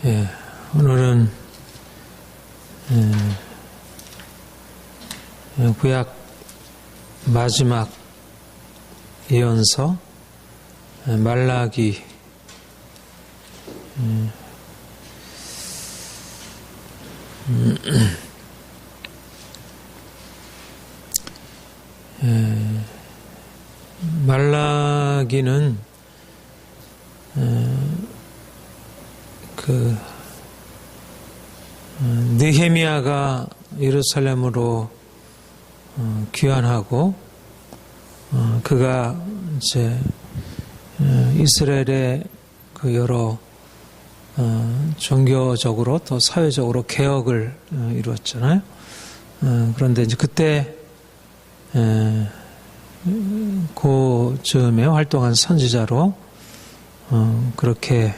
예, 오늘은 구약 마지막 예언서 말라기 말라기는 느헤미야가 예루살렘으로 귀환하고 그가 이제 이스라엘의 그 여러 종교적으로 또 사회적으로 개혁을 이루었잖아요. 그런데 이제 그때 그 즈음에 활동한 선지자로 그렇게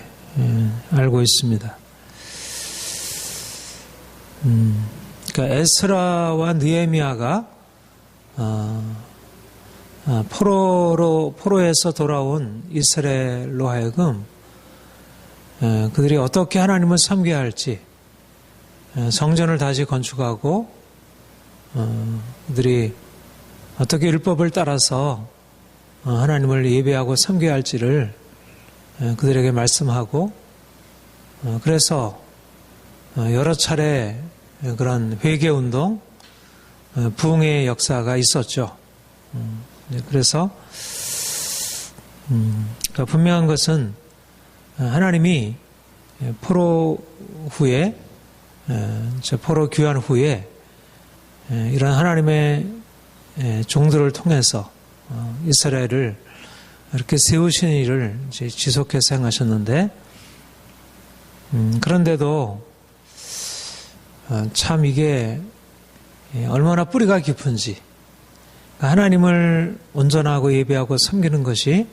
알고 있습니다. 그러니까 에스라와 느헤미야가 포로에서 돌아온 이스라엘로 하여금 그들이 어떻게 하나님을 섬겨야 할지, 성전을 다시 건축하고 그들이 어떻게 율법을 따라서 하나님을 예배하고 섬겨야 할지를 그들에게 말씀하고, 그래서 여러 차례 그런 회개운동, 부흥의 역사가 있었죠. 그래서 분명한 것은 하나님이 포로 후에, 포로 귀환 후에 이런 하나님의 종들을 통해서 이스라엘을 이렇게 세우신 일을 이제 지속해서 행하셨는데, 그런데도 참 이게 얼마나 뿌리가 깊은지, 하나님을 온전하고 예배하고 섬기는 것이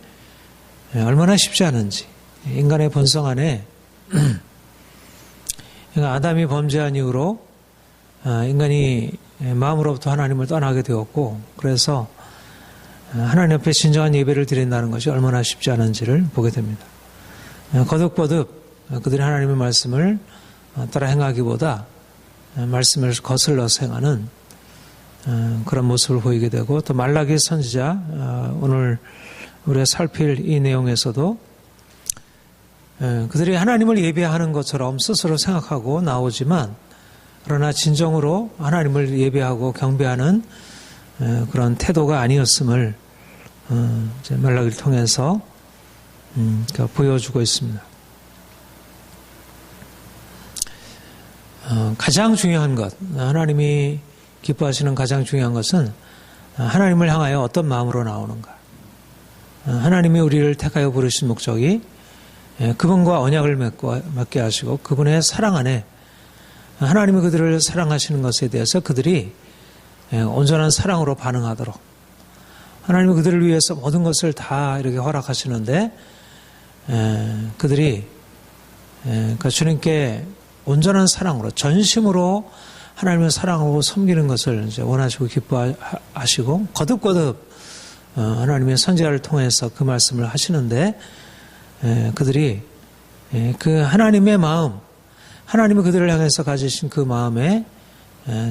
얼마나 쉽지 않은지, 인간의 본성 안에 아담이 범죄한 이후로 인간이 마음으로부터 하나님을 떠나게 되었고, 그래서 하나님 앞에 진정한 예배를 드린다는 것이 얼마나 쉽지 않은지를 보게 됩니다. 거듭거듭 그들이 하나님의 말씀을 따라 행하기보다 말씀을 거슬러서 행하는 그런 모습을 보이게 되고, 또 말라기 선지자, 오늘 우리가 살필 이 내용에서도 그들이 하나님을 예배하는 것처럼 스스로 생각하고 나오지만, 그러나 진정으로 하나님을 예배하고 경배하는 그런 태도가 아니었음을 말라기를 통해서 보여주고 있습니다. 가장 중요한 것, 하나님이 기뻐하시는 가장 중요한 것은 하나님을 향하여 어떤 마음으로 나오는가. 하나님이 우리를 택하여 부르신 목적이 그분과 언약을 맺게 하시고 그분의 사랑 안에 하나님이 그들을 사랑하시는 것에 대해서 그들이 온전한 사랑으로 반응하도록, 하나님이 그들을 위해서 모든 것을 다 이렇게 허락하시는데 그들이 주님께 온전한 사랑으로, 전심으로 하나님의 사랑으로 섬기는 것을 이제 원하시고 기뻐하시고, 거듭거듭 하나님의 선지자를 통해서 그 말씀을 하시는데, 그들이 그 하나님의 마음, 하나님이 그들을 향해서 가지신 그 마음에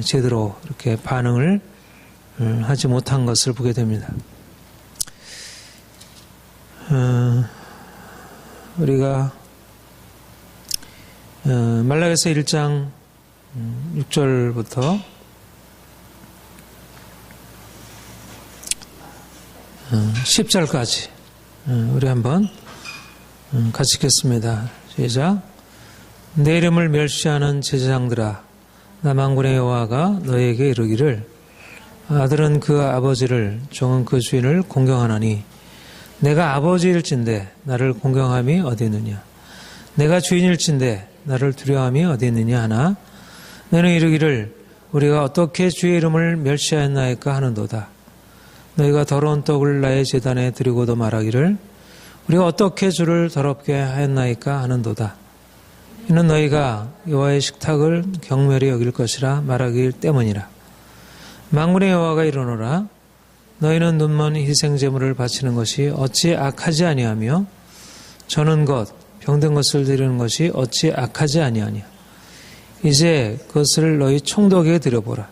제대로 이렇게 반응을 하지 못한 것을 보게 됩니다. 우리가 말라기서 1장 6절부터 10절까지 우리 한번 같이 읽겠습니다. 시작. 내 이름을 멸시하는 제사장들아, 나 만군의 여호와가 너에게 이르기를, 아들은 그 아버지를, 종은 그 주인을 공경하나니 내가 아버지일진데 나를 공경함이 어디 있느냐. 내가 주인일진데 나를 두려워함이 어디 있느냐 하나, 너는 이르기를 우리가 어떻게 주의 이름을 멸시하였나이까 하는도다. 너희가 더러운 떡을 나의 제단에 드리고도 말하기를 우리가 어떻게 주를 더럽게 하였나이까 하는도다. 이는 너희가 여호와의 식탁을 경멸히 여길 것이라 말하기 때문이라. 만군의 여호와가 이르노라. 너희는 눈먼 희생제물을 바치는 것이 어찌 악하지 아니하며 저는 것 병든 것을 드리는 것이 어찌 악하지 아니하냐. 이제 그것을 너희 총독에게 드려보라.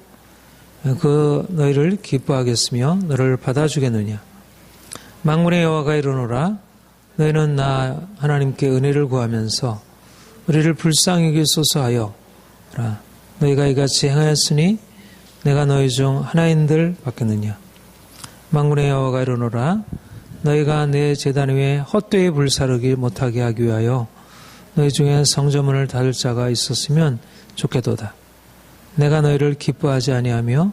그 너희를 기뻐하겠으며 너를 받아주겠느냐. 만군의 여호와가 이르노라. 너희는 나 하나님께 은혜를 구하면서 우리를 불쌍히 여기소서 하여라. 너희가 이같이 행하였으니 내가 너희 중 하나인들 받겠느냐. 만군의 여호와가 이르노라. 너희가 내 제단 위에 헛되이 불사르기 못하게 하기 위하여 너희 중에 성전문을 닫을 자가 있었으면 좋겠도다. 내가 너희를 기뻐하지 아니하며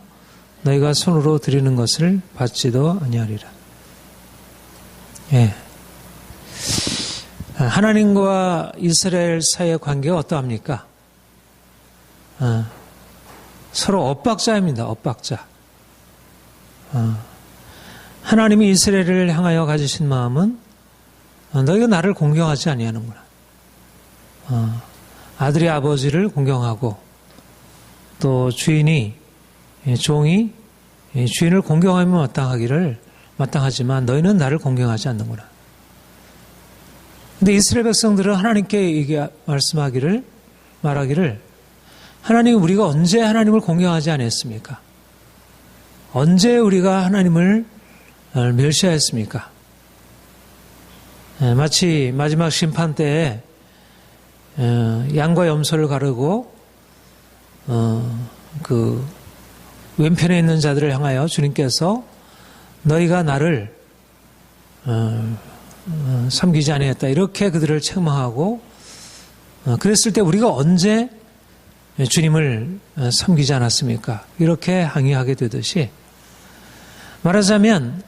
너희가 손으로 드리는 것을 받지도 아니하리라. 예. 하나님과 이스라엘 사이의 관계가 어떠합니까? 서로 엇박자입니다. 엇박자. 하나님이 이스라엘을 향하여 가지신 마음은 너희가 나를 공경하지 아니하는구나. 아들이 아버지를 공경하고 또 종이 주인을 공경하면 마땅하지만 너희는 나를 공경하지 않는구나. 근데 이스라엘 백성들은 하나님께 말하기를 하나님, 우리가 언제 하나님을 공경하지 않았습니까? 언제 우리가 하나님을 멸시하였습니까? 마치 마지막 심판 때에 양과 염소를 가르고 그 왼편에 있는 자들을 향하여 주님께서 너희가 나를 섬기지 아니했다, 이렇게 그들을 책망하고 그랬을 때 우리가 언제 주님을 섬기지 않았습니까? 이렇게 항의하게 되듯이, 말하자면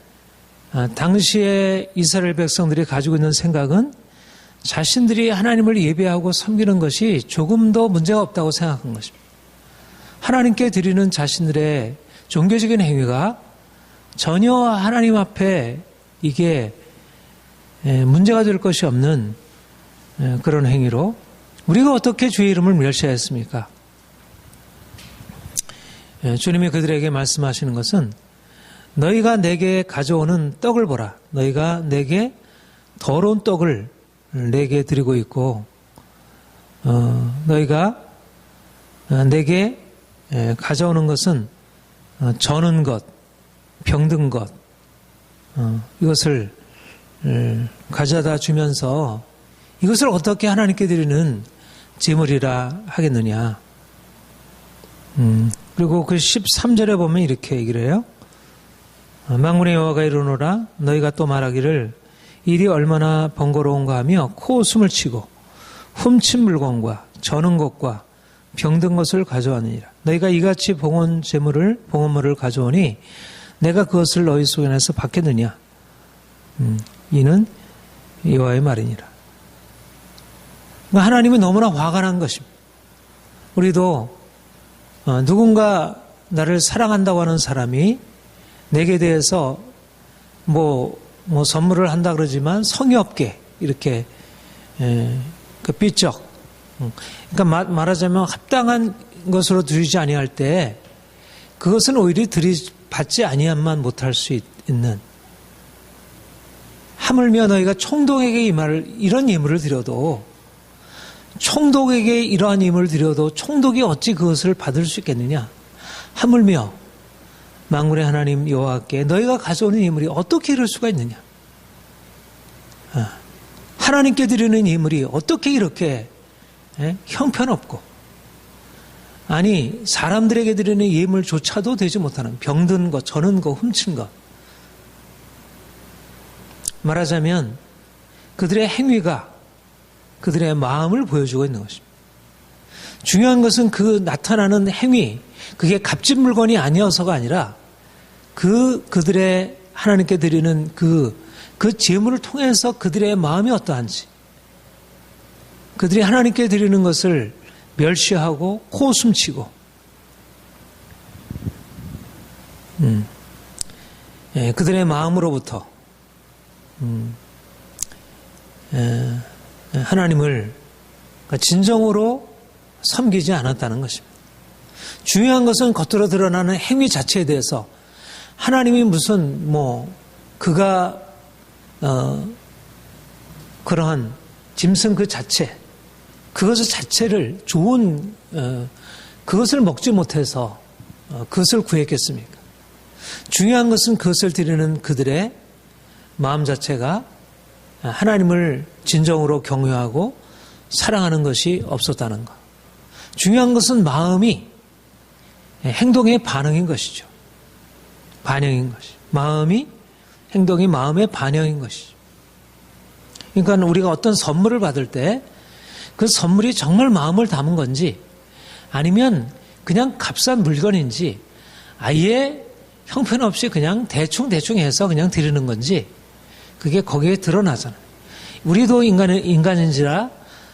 당시에 이스라엘 백성들이 가지고 있는 생각은 자신들이 하나님을 예배하고 섬기는 것이 조금도 문제가 없다고 생각한 것입니다. 하나님께 드리는 자신들의 종교적인 행위가 전혀 하나님 앞에 이게 문제가 될 것이 없는 그런 행위로 우리가 어떻게 주의 이름을 멸시하였습니까? 주님이 그들에게 말씀하시는 것은 너희가 내게 가져오는 떡을 보라. 너희가 내게 더러운 떡을 내게 드리고 있고 너희가 내게 가져오는 것은 저는 것, 병든 것, 이것을 가져다 주면서 이것을 어떻게 하나님께 드리는 제물이라 하겠느냐. 그리고 그 13절에 보면 이렇게 얘기를 해요. 만군의 여호와가 이르노라. 너희가 또 말하기를 일이 얼마나 번거로운가 하며 코웃음을 치고 훔친 물건과 저는 것과 병든 것을 가져왔느니라. 너희가 이같이 봉헌물을 가져오니 내가 그것을 너희 속에서 받겠느냐. 이는 여호와의 말이니라. 그러니까 하나님이 너무나 화가 난 것입니다. 우리도 누군가 나를 사랑한다고 하는 사람이 내게 대해서 뭐 선물을 한다 그러지만 성의 없게 이렇게 그 삐쩍, 그러니까 말하자면 합당한 것으로 드리지 아니할 때 그것은 오히려 받지 아니함만 못할 수 있는, 하물며 너희가 총독에게 이런 예물을 드려도, 총독에게 이러한 예물을 드려도 총독이 어찌 그것을 받을 수 있겠느냐. 하물며 만군의 하나님 여호와께 너희가 가져오는 예물이 어떻게 이럴 수가 있느냐. 하나님께 드리는 예물이 어떻게 이렇게 형편없고, 아니 사람들에게 드리는 예물조차도 되지 못하는 병든 것, 저는 것, 훔친 것. 말하자면 그들의 행위가 그들의 마음을 보여주고 있는 것입니다. 중요한 것은 그 나타나는 행위, 그게 값진 물건이 아니어서가 아니라 그들의 하나님께 드리는 그 제물을 통해서 그들의 마음이 어떠한지, 그들이 하나님께 드리는 것을 멸시하고 코웃음치고 그들의 마음으로부터 하나님을 진정으로 섬기지 않았다는 것입니다. 중요한 것은 겉으로 드러나는 행위 자체에 대해서 하나님이 무슨 그가 그러한 짐승 그 자체, 그것을 자체를 좋은 그것을 먹지 못해서 그것을 구했겠습니까? 중요한 것은 그것을 드리는 그들의 마음 자체가 하나님을 진정으로 경외하고 사랑하는 것이 없었다는 것. 중요한 것은 마음이 행동의 반응인 것이죠. 반영인 것이죠. 마음이 행동이 마음의 반영인 것이죠. 그러니까 우리가 어떤 선물을 받을 때 그 선물이 정말 마음을 담은 건지 아니면 그냥 값싼 물건인지 아예 형편없이 그냥 대충 해서 그냥 드리는 건지 그게 거기에 드러나잖아요. 우리도 인간인지라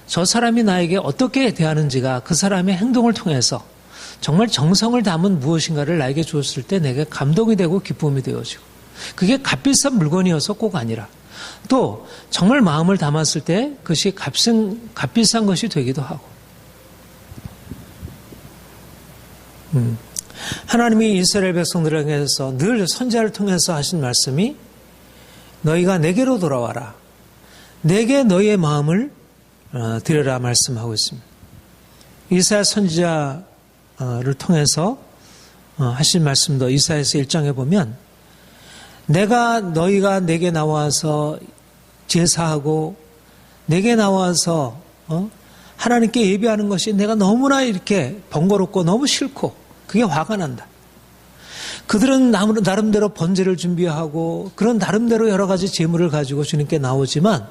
저 사람이 나에게 어떻게 대하는지가 그 사람의 행동을 통해서 정말 정성을 담은 무엇인가를 나에게 주었을 때 내게 감동이 되고 기쁨이 되어지고 그게 값비싼 물건이어서 꼭 아니라 또 정말 마음을 담았을 때 그것이 값비싼 것이 되기도 하고 하나님이 이스라엘 백성들에게서 늘 선지자를 통해서 하신 말씀이 너희가 내게로 돌아와라. 내게 너희의 마음을 드려라 말씀하고 있습니다. 이사야 선지자를 통해서 하신 말씀도 이사야서 1장에 보면 너희가 내게 나와서 제사하고 내게 나와서 하나님께 예배하는 것이 내가 너무나 이렇게 번거롭고 너무 싫고 그게 화가 난다. 그들은 나름대로 번제를 준비하고 그런 나름대로 여러 가지 제물을 가지고 주님께 나오지만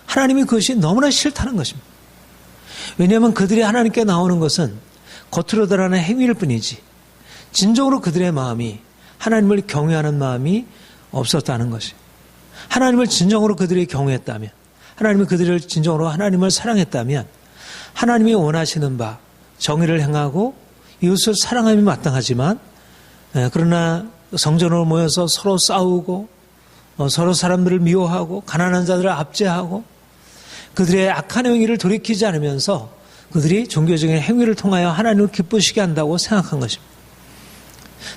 하나님이 그것이 너무나 싫다는 것입니다. 왜냐하면 그들이 하나님께 나오는 것은 겉으로 드러나는 행위일 뿐이지 진정으로 그들의 마음이 하나님을 경외하는 마음이 없었다는 것이. 하나님을 진정으로 그들이 경외했다면 하나님이 그들을 진정으로 하나님을 사랑했다면 하나님이 원하시는 바 정의를 행하고 이웃을 사랑함이 마땅하지만 그러나 성전으로 모여서 서로 싸우고 서로 사람들을 미워하고 가난한 자들을 압제하고 그들의 악한 행위를 돌이키지 않으면서 그들이 종교적인 행위를 통하여 하나님을 기쁘시게 한다고 생각한 것입니다.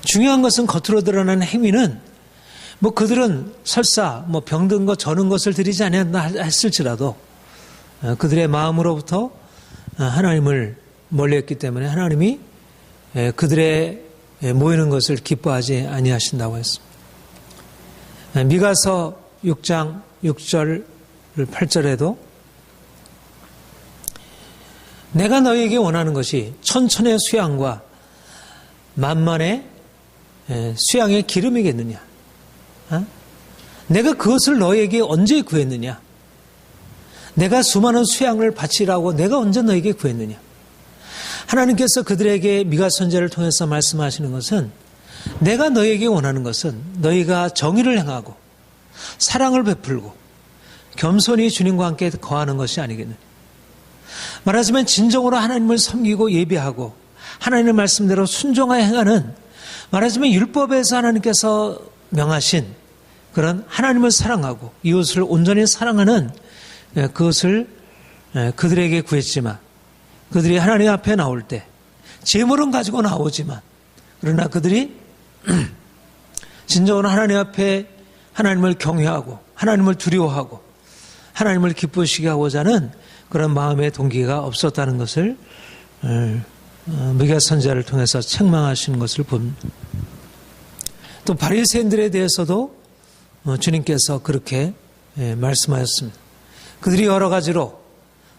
중요한 것은 겉으로 드러나는 행위는 그들은 설사 병든 것 저는 것을 드리지 않았나 했을지라도 그들의 마음으로부터 하나님을 멀리했기 때문에 하나님이 그들의 모이는 것을 기뻐하지 아니하신다고 했습니다. 미가서 6장 6절 8절에도 내가 너희에게 원하는 것이 천천의 수양과 만만의 수양의 기름이겠느냐. 내가 그것을 너희에게 언제 구했느냐. 내가 수많은 수양을 바치라고 내가 언제 너희에게 구했느냐. 하나님께서 그들에게 미가 선지자를 통해서 말씀하시는 것은 내가 너희에게 원하는 것은 너희가 정의를 행하고 사랑을 베풀고 겸손히 주님과 함께 거하는 것이 아니겠느냐. 말하자면 진정으로 하나님을 섬기고 예배하고 하나님의 말씀대로 순종하여 행하는 말하자면 율법에서 하나님께서 명하신 그런 하나님을 사랑하고 이웃을 온전히 사랑하는 그것을 그들에게 구했지만 그들이 하나님 앞에 나올 때 제물은 가지고 나오지만 그러나 그들이 진정으로 하나님 앞에 하나님을 경외하고 하나님을 두려워하고 하나님을 기쁘시게 하고자 하는 그런 마음의 동기가 없었다는 것을 미가 선지자를 통해서 책망하시는 것을 봅니다. 또 바리새인들에 대해서도 주님께서 그렇게 말씀하셨습니다. 그들이 여러 가지로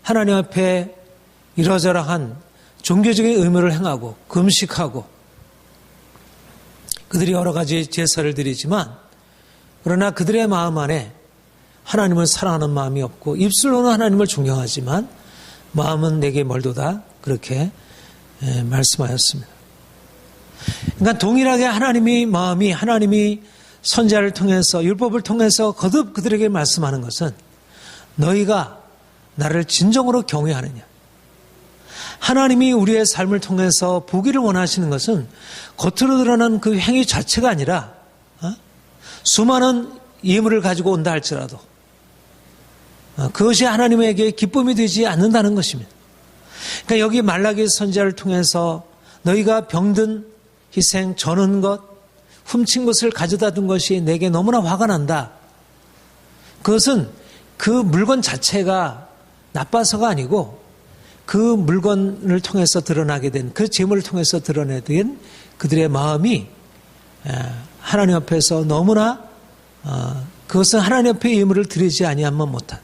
하나님 앞에 이러저러한 종교적인 의무를 행하고 금식하고 그들이 여러 가지 제사를 드리지만 그러나 그들의 마음 안에 하나님을 사랑하는 마음이 없고 입술로는 하나님을 존경하지만 마음은 내게 멀도다 그렇게 말씀하였습니다. 그러니까 동일하게 하나님이 선지자를 통해서 율법을 통해서 거듭 그들에게 말씀하는 것은 너희가 나를 진정으로 경외하느냐. 하나님이 우리의 삶을 통해서 보기를 원하시는 것은 겉으로 드러난 그 행위 자체가 아니라 수많은 예물을 가지고 온다 할지라도 그것이 하나님에게 기쁨이 되지 않는다는 것입니다. 그러니까 여기 말라기 선지자를 통해서 너희가 병든 희생, 저는 것, 훔친 것을 가져다 둔 것이 내게 너무나 화가 난다. 그것은 그 물건 자체가 나빠서가 아니고 그 물건을 통해서 드러나게 된, 그 재물을 통해서 드러내된 그들의 마음이 하나님 앞에서 너무나 그것은 하나님 앞에 예물을 드리지 아니하면 못한.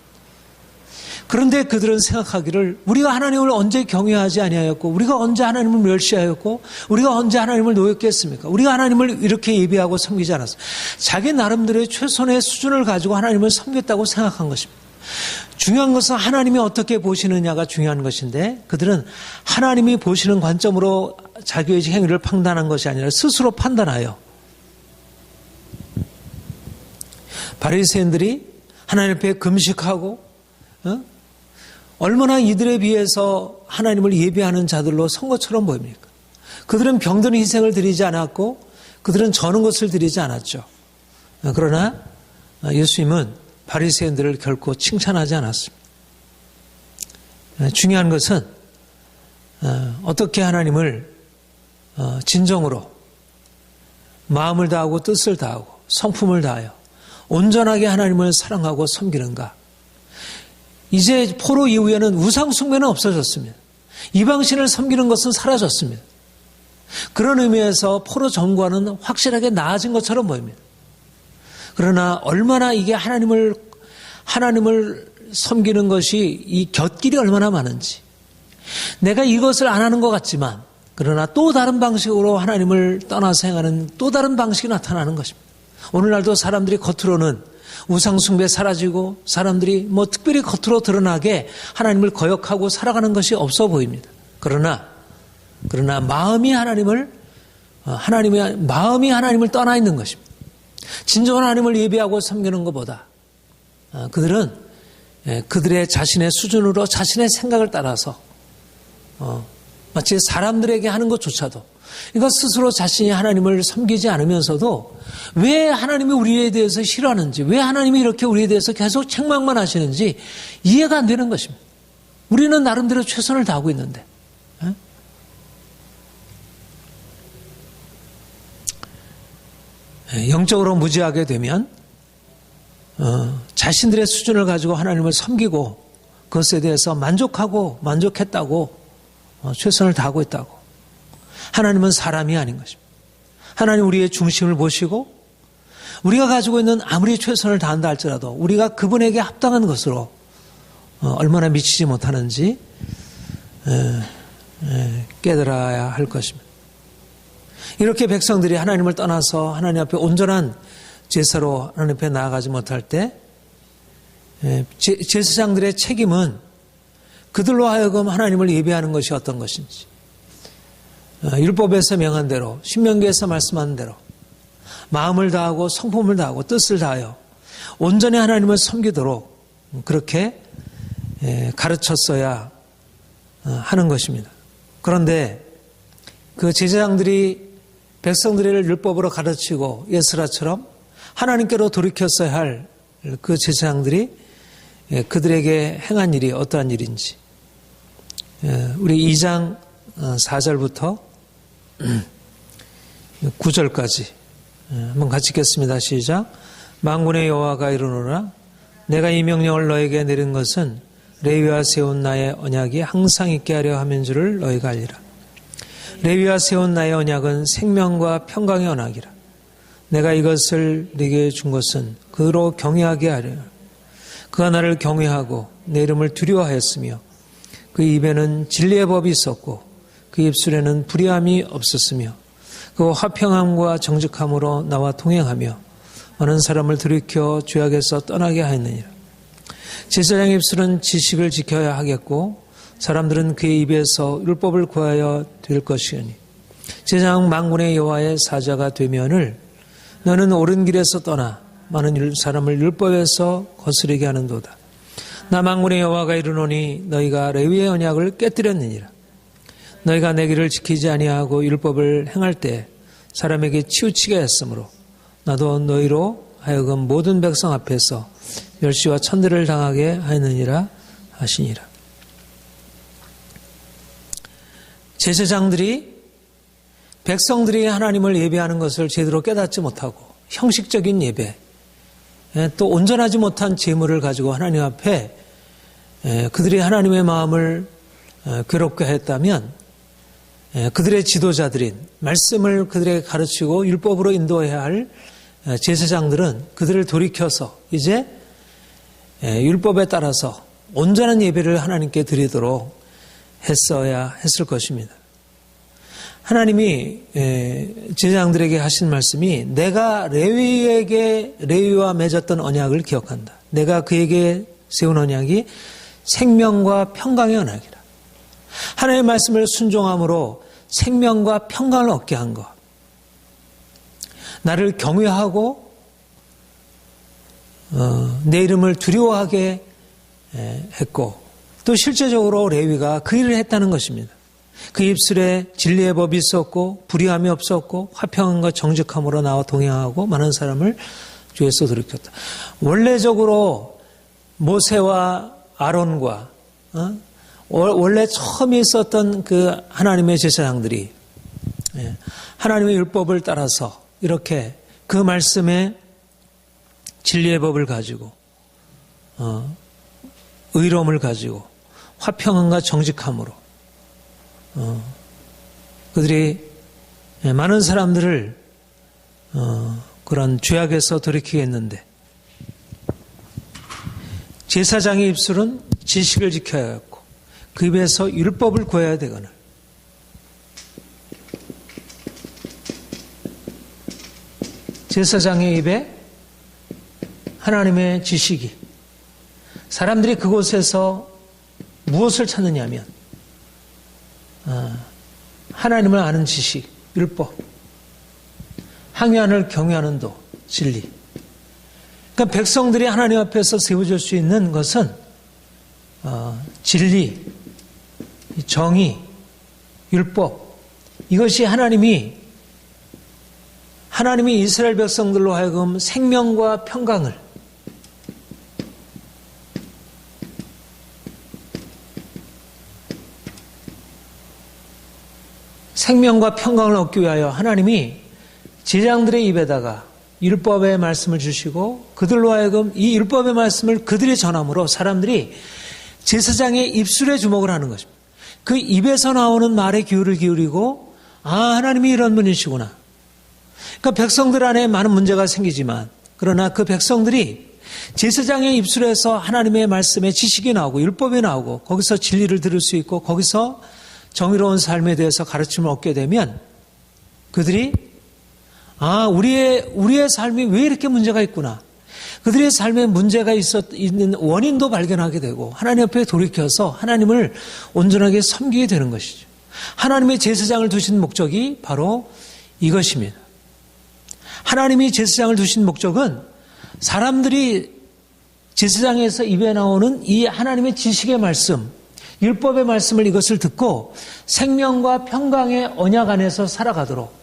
그런데 그들은 생각하기를 우리가 하나님을 언제 경외하지 아니하였고, 우리가 언제 하나님을 멸시하였고, 우리가 언제 하나님을 노였겠습니까? 우리가 하나님을 이렇게 예배하고 섬기지 않았어. 자기 나름대로의 최선의 수준을 가지고 하나님을 섬겼다고 생각한 것입니다. 중요한 것은 하나님이 어떻게 보시느냐가 중요한 것인데, 그들은 하나님이 보시는 관점으로 자기의 행위를 판단한 것이 아니라 스스로 판단하여, 바리새인들이 하나님 앞에 금식하고 얼마나 이들에 비해서 하나님을 예배하는 자들로 선 것처럼 보입니까? 그들은 병든 희생을 드리지 않았고 그들은 저는 것을 드리지 않았죠. 그러나 예수님은 바리새인들을 결코 칭찬하지 않았습니다. 중요한 것은 어떻게 하나님을 진정으로 마음을 다하고 뜻을 다하고 성품을 다하여 온전하게 하나님을 사랑하고 섬기는가. 이제 포로 이후에는 우상 숭배는 없어졌습니다. 이방신을 섬기는 것은 사라졌습니다. 그런 의미에서 포로 전과는 확실하게 나아진 것처럼 보입니다. 그러나 얼마나 이게 하나님을 섬기는 것이 이 곁길이 얼마나 많은지, 내가 이것을 안 하는 것 같지만 그러나 또 다른 방식으로 하나님을 떠나서 행하는 또 다른 방식이 나타나는 것입니다. 오늘날도 사람들이 겉으로는 우상숭배 사라지고 사람들이 특별히 겉으로 드러나게 하나님을 거역하고 살아가는 것이 없어 보입니다. 그러나 마음이 하나님을 떠나 있는 것입니다. 진정한 하나님을 예배하고 섬기는 것보다 그들은 그들의 자신의 수준으로 자신의 생각을 따라서 마치 사람들에게 하는 것조차도, 그러니까 스스로 자신이 하나님을 섬기지 않으면서도 왜 하나님이 우리에 대해서 싫어하는지, 왜 하나님이 이렇게 우리에 대해서 계속 책망만 하시는지 이해가 안 되는 것입니다. 우리는 나름대로 최선을 다하고 있는데. 영적으로 무지하게 되면 자신들의 수준을 가지고 하나님을 섬기고 그것에 대해서 만족했다고 최선을 다하고 있다고. 하나님은 사람이 아닌 것입니다. 하나님 우리의 중심을 보시고 우리가 가지고 있는 아무리 최선을 다한다 할지라도 우리가 그분에게 합당한 것으로 얼마나 미치지 못하는지 깨달아야 할 것입니다. 이렇게 백성들이 하나님을 떠나서 하나님 앞에 온전한 제사로 하나님 앞에 나아가지 못할 때 제사장들의 책임은 그들로 하여금 하나님을 예배하는 것이 어떤 것인지, 율법에서 명한 대로, 신명기에서 말씀한 대로 마음을 다하고 성품을 다하고 뜻을 다하여 온전히 하나님을 섬기도록 그렇게 가르쳤어야 하는 것입니다. 그런데 그 제사장들이 백성들을 율법으로 가르치고 예스라처럼 하나님께로 돌이켰어야 할 그 제사장들이 그들에게 행한 일이 어떠한 일인지, 우리 2장 4절부터 9절까지 한번 같이 읽겠습니다. 시작. 만군의 여호와가 이르노라. 내가 이 명령을 너에게 내린 것은 레위와 세운 나의 언약이 항상 있게 하려 함인 줄을 너희가 알리라. 레위와 세운 나의 언약은 생명과 평강의 언약이라. 내가 이것을 네게 준 것은 그로 경외하게 하려. 그가 나를 경외하고 내 이름을 두려워하였으며 그 입에는 진리의 법이 있었고 그 입술에는 불의함이 없었으며 그 화평함과 정직함으로 나와 동행하며 많은 사람을 돌이켜 죄악에서 떠나게 하였느니라. 제사장의 입술은 지식을 지켜야 하겠고 사람들은 그의 입에서 율법을 구하여 될 것이오니 제사장 만군의 여호와의 사자가 되면을 너는 옳은 길에서 떠나 많은 사람을 율법에서 거스르게 하는도다. 나 만군의 여호와가 이르노니 너희가 레위의 언약을 깨뜨렸느니라. 너희가 내 길을 지키지 아니하고 율법을 행할 때 사람에게 치우치게 했으므로 나도 너희로 하여금 모든 백성 앞에서 멸시와 천대를 당하게 하였느니라 하시니라. 제사장들이 백성들이 하나님을 예배하는 것을 제대로 깨닫지 못하고 형식적인 예배, 또 온전하지 못한 제물을 가지고 하나님 앞에 그들이 하나님의 마음을 괴롭게 했다면 그들의 지도자들인 말씀을 그들에게 가르치고 율법으로 인도해야 할 제사장들은 그들을 돌이켜서 이제 율법에 따라서 온전한 예배를 하나님께 드리도록 했어야 했을 것입니다. 하나님이 제사장들에게 하신 말씀이 내가 레위와 맺었던 언약을 기억한다. 내가 그에게 세운 언약이 생명과 평강의 언약이라. 하나님의 말씀을 순종함으로 생명과 평강을 얻게 한 것. 나를 경외하고 내 이름을 두려워하게 했고 또 실제적으로 레위가 그 일을 했다는 것입니다. 그 입술에 진리의 법이 있었고 불의함이 없었고 화평함과 정직함으로 나와 동행하고 많은 사람을 주에서 돌이켰다. 원래적으로 모세와 아론과 원래 처음에 있었던 그 하나님의 제사장들이 하나님의 율법을 따라서 이렇게 그 말씀에 진리의 법을 가지고 의로움을 가지고 화평함과 정직함으로 그들이 많은 사람들을 그런 죄악에서 돌이키게 했는데 제사장의 입술은 지식을 지켜야 했고 그 입에서 율법을 구해야 되거늘 제사장의 입에 하나님의 지식이 사람들이 그곳에서 무엇을 찾느냐면 하나님을 아는 지식, 율법, 항해하는 경외하는 도, 진리. 그러니까 백성들이 하나님 앞에서 세워질 수 있는 것은 진리, 정의, 율법. 이것이 하나님이 이스라엘 백성들로 하여금 생명과 평강을 얻기 위하여 하나님이 제사장들의 입에다가 율법의 말씀을 주시고 그들로 하여금 이 율법의 말씀을 그들이 전함으로 사람들이 제사장의 입술에 주목을 하는 것입니다. 그 입에서 나오는 말에 귀를 기울이고 하나님이 이런 분이시구나. 그러니까 백성들 안에 많은 문제가 생기지만 그러나 그 백성들이 제사장의 입술에서 하나님의 말씀에 지식이 나오고 율법이 나오고 거기서 진리를 들을 수 있고 거기서 정의로운 삶에 대해서 가르침을 얻게 되면 그들이 우리의 삶이 왜 이렇게 문제가 있구나. 그들의 삶에 문제가 있는 원인도 발견하게 되고 하나님 앞에 돌이켜서 하나님을 온전하게 섬기게 되는 것이죠. 하나님의 제사장을 두신 목적이 바로 이것입니다. 하나님이 제사장을 두신 목적은 사람들이 제사장에서 입에 나오는 이 하나님의 지식의 말씀, 율법의 말씀을 이것을 듣고 생명과 평강의 언약 안에서 살아가도록.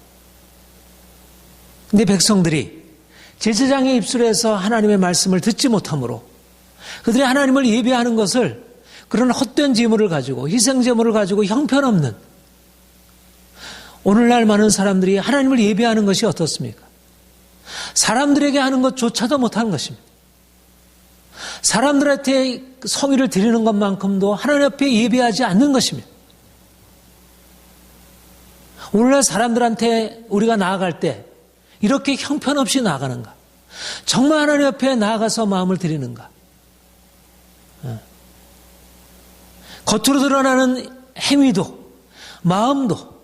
근데 백성들이 제사장의 입술에서 하나님의 말씀을 듣지 못하므로 그들이 하나님을 예배하는 것을 그런 헛된 제물을 가지고 희생제물을 가지고 형편없는 오늘날 많은 사람들이 하나님을 예배하는 것이 어떻습니까? 사람들에게 하는 것조차도 못하는 것입니다. 사람들한테 성의를 드리는 것만큼도 하나님 앞에 예배하지 않는 것입니다. 오늘날 사람들한테 우리가 나아갈 때 이렇게 형편없이 나아가는가? 정말 하나님 앞에 나아가서 마음을 드리는가? 겉으로 드러나는 행위도 마음도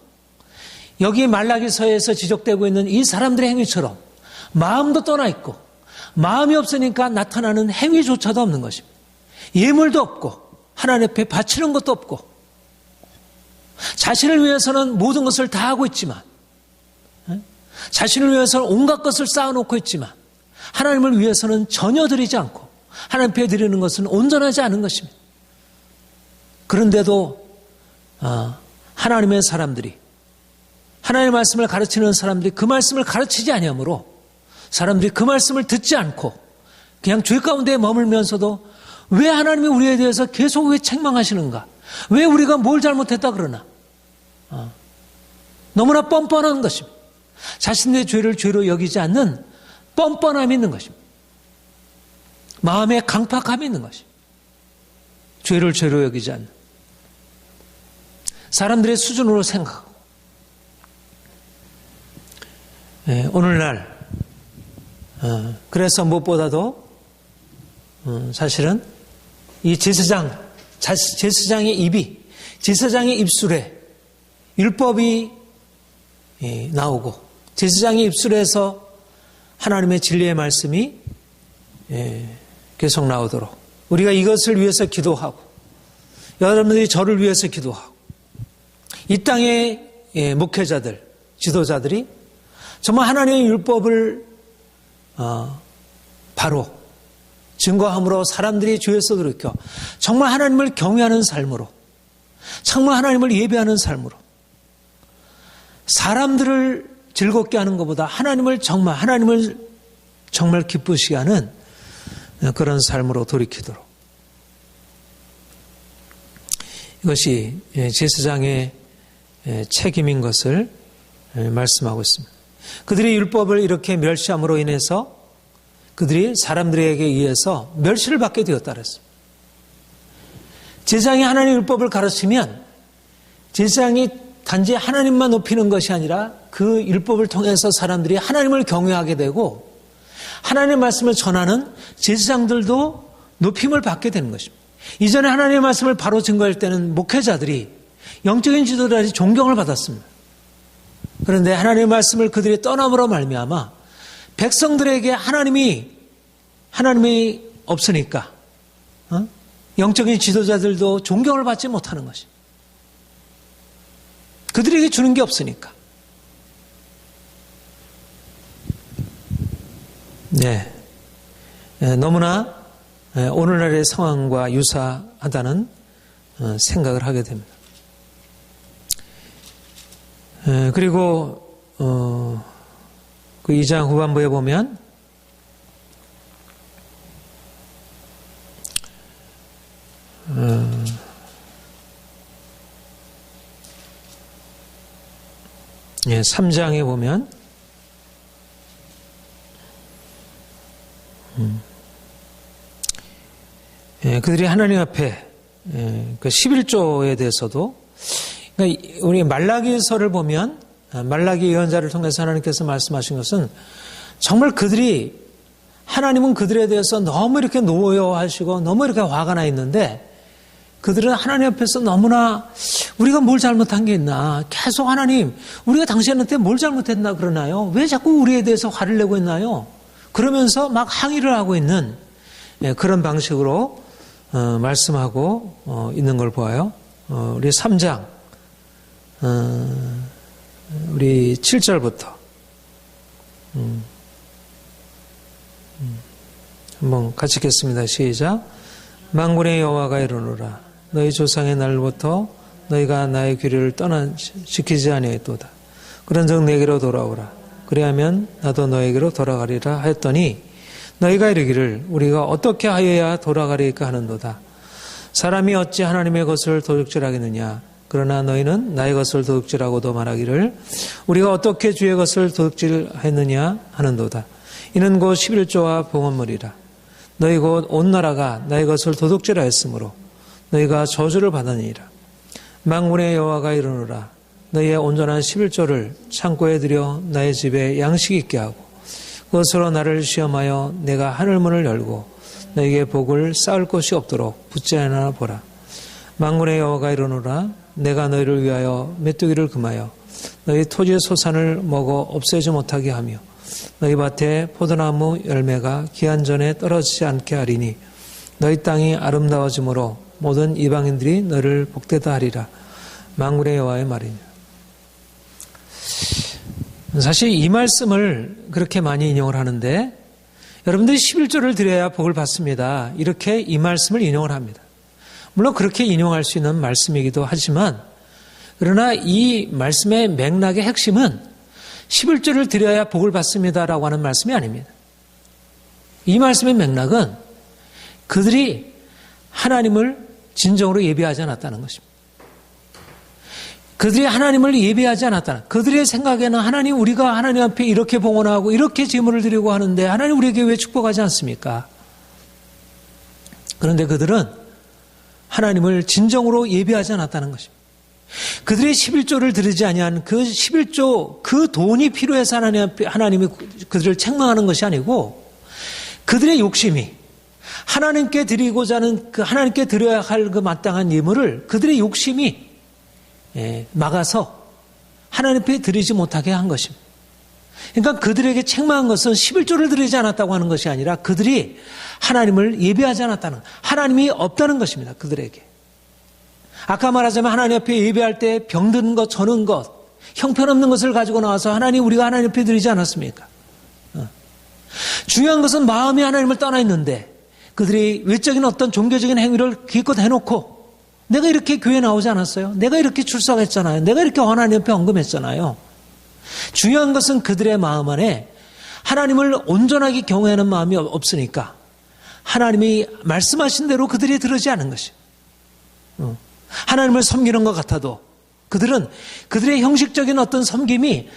여기 말라기서에서 지적되고 있는 이 사람들의 행위처럼 마음도 떠나 있고 마음이 없으니까 나타나는 행위조차도 없는 것입니다. 예물도 없고 하나님 앞에 바치는 것도 없고 자신을 위해서는 모든 것을 다 하고 있지만 자신을 위해서는 온갖 것을 쌓아놓고 있지만 하나님을 위해서는 전혀 드리지 않고 하나님 앞에 드리는 것은 온전하지 않은 것입니다. 그런데도 하나님의 사람들이 하나님의 말씀을 가르치는 사람들이 그 말씀을 가르치지 아니하므로 사람들이 그 말씀을 듣지 않고 그냥 죄 가운데 머물면서도 왜 하나님이 우리에 대해서 계속 왜 책망하시는가? 왜 우리가 뭘 잘못했다 그러나? 너무나 뻔뻔한 것입니다. 자신의 죄를 죄로 여기지 않는 뻔뻔함이 있는 것입니다. 마음에 강팍함이 있는 것입니다. 죄를 죄로 여기지 않는 사람들의 수준으로 생각하고 오늘날 그래서 무엇보다도 사실은 이 제사장의 입술에 율법이 나오고 제사장의 입술에서 하나님의 진리의 말씀이 계속 나오도록 우리가 이것을 위해서 기도하고 여러분들이 저를 위해서 기도하고 이 땅의 목회자들, 지도자들이 정말 하나님의 율법을 바로 증거함으로 사람들이 죄에서 돌이켜 정말 하나님을 경외하는 삶으로 정말 하나님을 예배하는 삶으로 사람들을 즐겁게 하는 것보다 하나님을 정말 기쁘시게 하는 그런 삶으로 돌이키도록 이것이 제사장의 책임인 것을 말씀하고 있습니다. 그들이 율법을 이렇게 멸시함으로 인해서 그들이 사람들에게 의해서 멸시를 받게 되었다 그랬습니다. 제사장이 하나님의 율법을 가르치면 제사장이 단지 하나님만 높이는 것이 아니라 그 율법을 통해서 사람들이 하나님을 경외하게 되고 하나님의 말씀을 전하는 제사장들도 높임을 받게 되는 것입니다. 이전에 하나님의 말씀을 바로 증거할 때는 목회자들이 영적인 지도자들이 존경을 받았습니다. 그런데 하나님의 말씀을 그들이 떠남으로 말미암아 백성들에게 하나님이 없으니까 영적인 지도자들도 존경을 받지 못하는 것입니다. 그들에게 주는 게 없으니까. 너무나 오늘날의 상황과 유사하다는 생각을 하게 됩니다. 그리고 그 2장 후반부에 보면 예, 3장에 보면 그들이 하나님 앞에 그 11조에 대해서도 그러니까 우리 말라기서를 보면 말라기 예언자를 통해서 하나님께서 말씀하신 것은 정말 그들이 하나님은 그들에 대해서 너무 이렇게 노여하시고 너무 이렇게 화가 나 있는데 그들은 하나님 앞에서 너무나 우리가 뭘 잘못한 게 있나 계속 하나님 우리가 당신한테 뭘 잘못했나 그러나요? 왜 자꾸 우리에 대해서 화를 내고 있나요? 그러면서 막 항의를 하고 있는 그런 방식으로 말씀하고 있는 걸 보아요. 우리 3장 우리 7절부터 한번 같이 읽겠습니다. 시작. 만군의 여호와가 이르노라 너희 조상의 날부터 너희가 나의 규례를 지키지 아니하였도다. 그런즉 내게로 돌아오라. 그리하면 나도 너에게로 돌아가리라 하였더니 너희가 이르기를 우리가 어떻게 하여야 돌아가리까 하는도다. 사람이 어찌 하나님의 것을 도둑질하겠느냐. 그러나 너희는 나의 것을 도둑질하고도 말하기를 우리가 어떻게 주의 것을 도둑질했느냐 하는도다. 이는 곧 11조와 봉헌물이라. 너희 곧 온 나라가 나의 것을 도둑질하였으므로 너희가 저주를 받으니라. 만군의 여호와가 이르노라 너희의 온전한 11조를 창고에 들여 나의 집에 양식 있게 하고 그것으로 나를 시험하여 내가 하늘문을 열고 너희에게 복을 쌓을 곳이 없도록 붙지 않아 보라. 만군의 여호와가 이르노라 내가 너희를 위하여 메뚜기를 금하여 너희 토지의 소산을 먹어 없애지 못하게 하며 너희 밭에 포도나무 열매가 기한 전에 떨어지지 않게 하리니 너희 땅이 아름다워짐으로 모든 이방인들이 너를 복되다 하리라. 만군의 여호와의 말이니라. 사실 이 말씀을 그렇게 많이 인용을 하는데 여러분들이 11조를 드려야 복을 받습니다. 이렇게 이 말씀을 인용을 합니다. 물론 그렇게 인용할 수 있는 말씀이기도 하지만 그러나 이 말씀의 맥락의 핵심은 11조를 드려야 복을 받습니다라고 하는 말씀이 아닙니다. 이 말씀의 맥락은 그들이 하나님을 진정으로 예배하지 않았다는 것입니다. 그들이 하나님을 예배하지 않았다는 그들의 생각에는 하나님 우리가 하나님 앞에 이렇게 봉헌하고 이렇게 제물을 드리고 하는데 하나님 우리에게 왜 축복하지 않습니까? 그런데 그들은 하나님을 진정으로 예배하지 않았다는 것입니다. 그들의 11조를 드리지 아니한 그 11조 그 돈이 필요해서 하나님이 그들을 책망하는 것이 아니고 그들의 욕심이 하나님께 드리고자 하는 그 하나님께 드려야 할 그 마땅한 예물을 그들의 욕심이 막아서 하나님 앞에 드리지 못하게 한 것입니다. 그러니까 그들에게 책망한 것은 11조를 드리지 않았다고 하는 것이 아니라 그들이 하나님을 예배하지 않았다는, 하나님이 없다는 것입니다. 그들에게. 아까 말하자면 하나님 앞에 예배할 때 병든 것, 저는 것, 형편없는 것을 가지고 나와서 우리가 하나님 앞에 드리지 않았습니까? 중요한 것은 마음이 하나님을 떠나 있는데 그들이 외적인 어떤 종교적인 행위를 기껏 해놓고 내가 이렇게 교회 나오지 않았어요? 내가 이렇게 출석했잖아요. 내가 이렇게 하나님 앞에 헌금했잖아요. 중요한 것은 그들의 마음 안에 하나님을 온전하게 경외하는 마음이 없으니까 하나님이 말씀하신 대로 그들이 들으지 않은 것이. 하나님을 섬기는 것 같아도 그들은 그들의 형식적인 어떤 섬김이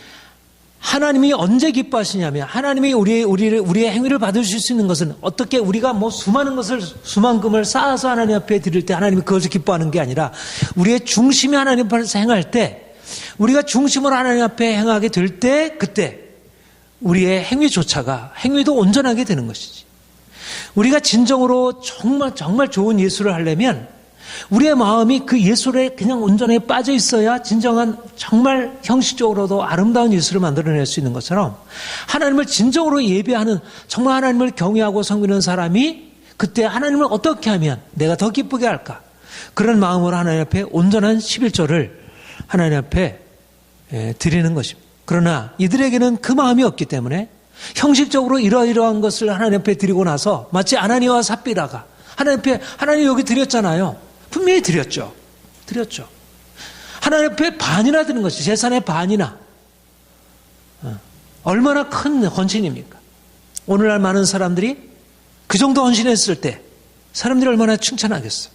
하나님이 언제 기뻐하시냐면 하나님이 우리의 행위를 받으실 수 있는 것은 어떻게 우리가 수만금을 쌓아서 하나님 앞에 드릴 때 하나님이 그것을 기뻐하는 게 아니라 우리의 중심이 하나님 앞에서 행할 때 우리가 중심으로 하나님 앞에 행하게 될 때 그때 우리의 행위도 온전하게 되는 것이지. 우리가 진정으로 정말 좋은 예술을 하려면 우리의 마음이 그 예술에 그냥 온전히 빠져 있어야 진정한 정말 형식적으로도 아름다운 예술을 만들어낼 수 있는 것처럼 하나님을 진정으로 예배하는 정말 하나님을 경외하고 섬기는 사람이 그때 하나님을 어떻게 하면 내가 더 기쁘게 할까? 그런 마음으로 하나님 앞에 온전한 11조를 하나님 앞에 드리는 것입니다. 그러나 이들에게는 그 마음이 없기 때문에 형식적으로 이러이러한 것을 하나님 앞에 드리고 나서 마치 아나니아와 삽비라가 하나님 여기 드렸잖아요. 분명히 드렸죠. 하나님 앞에 반이나 드는 것이 재산의 반이나. 얼마나 큰 헌신입니까? 오늘날 많은 사람들이 그 정도 헌신했을 때 사람들이 얼마나 칭찬하겠어요.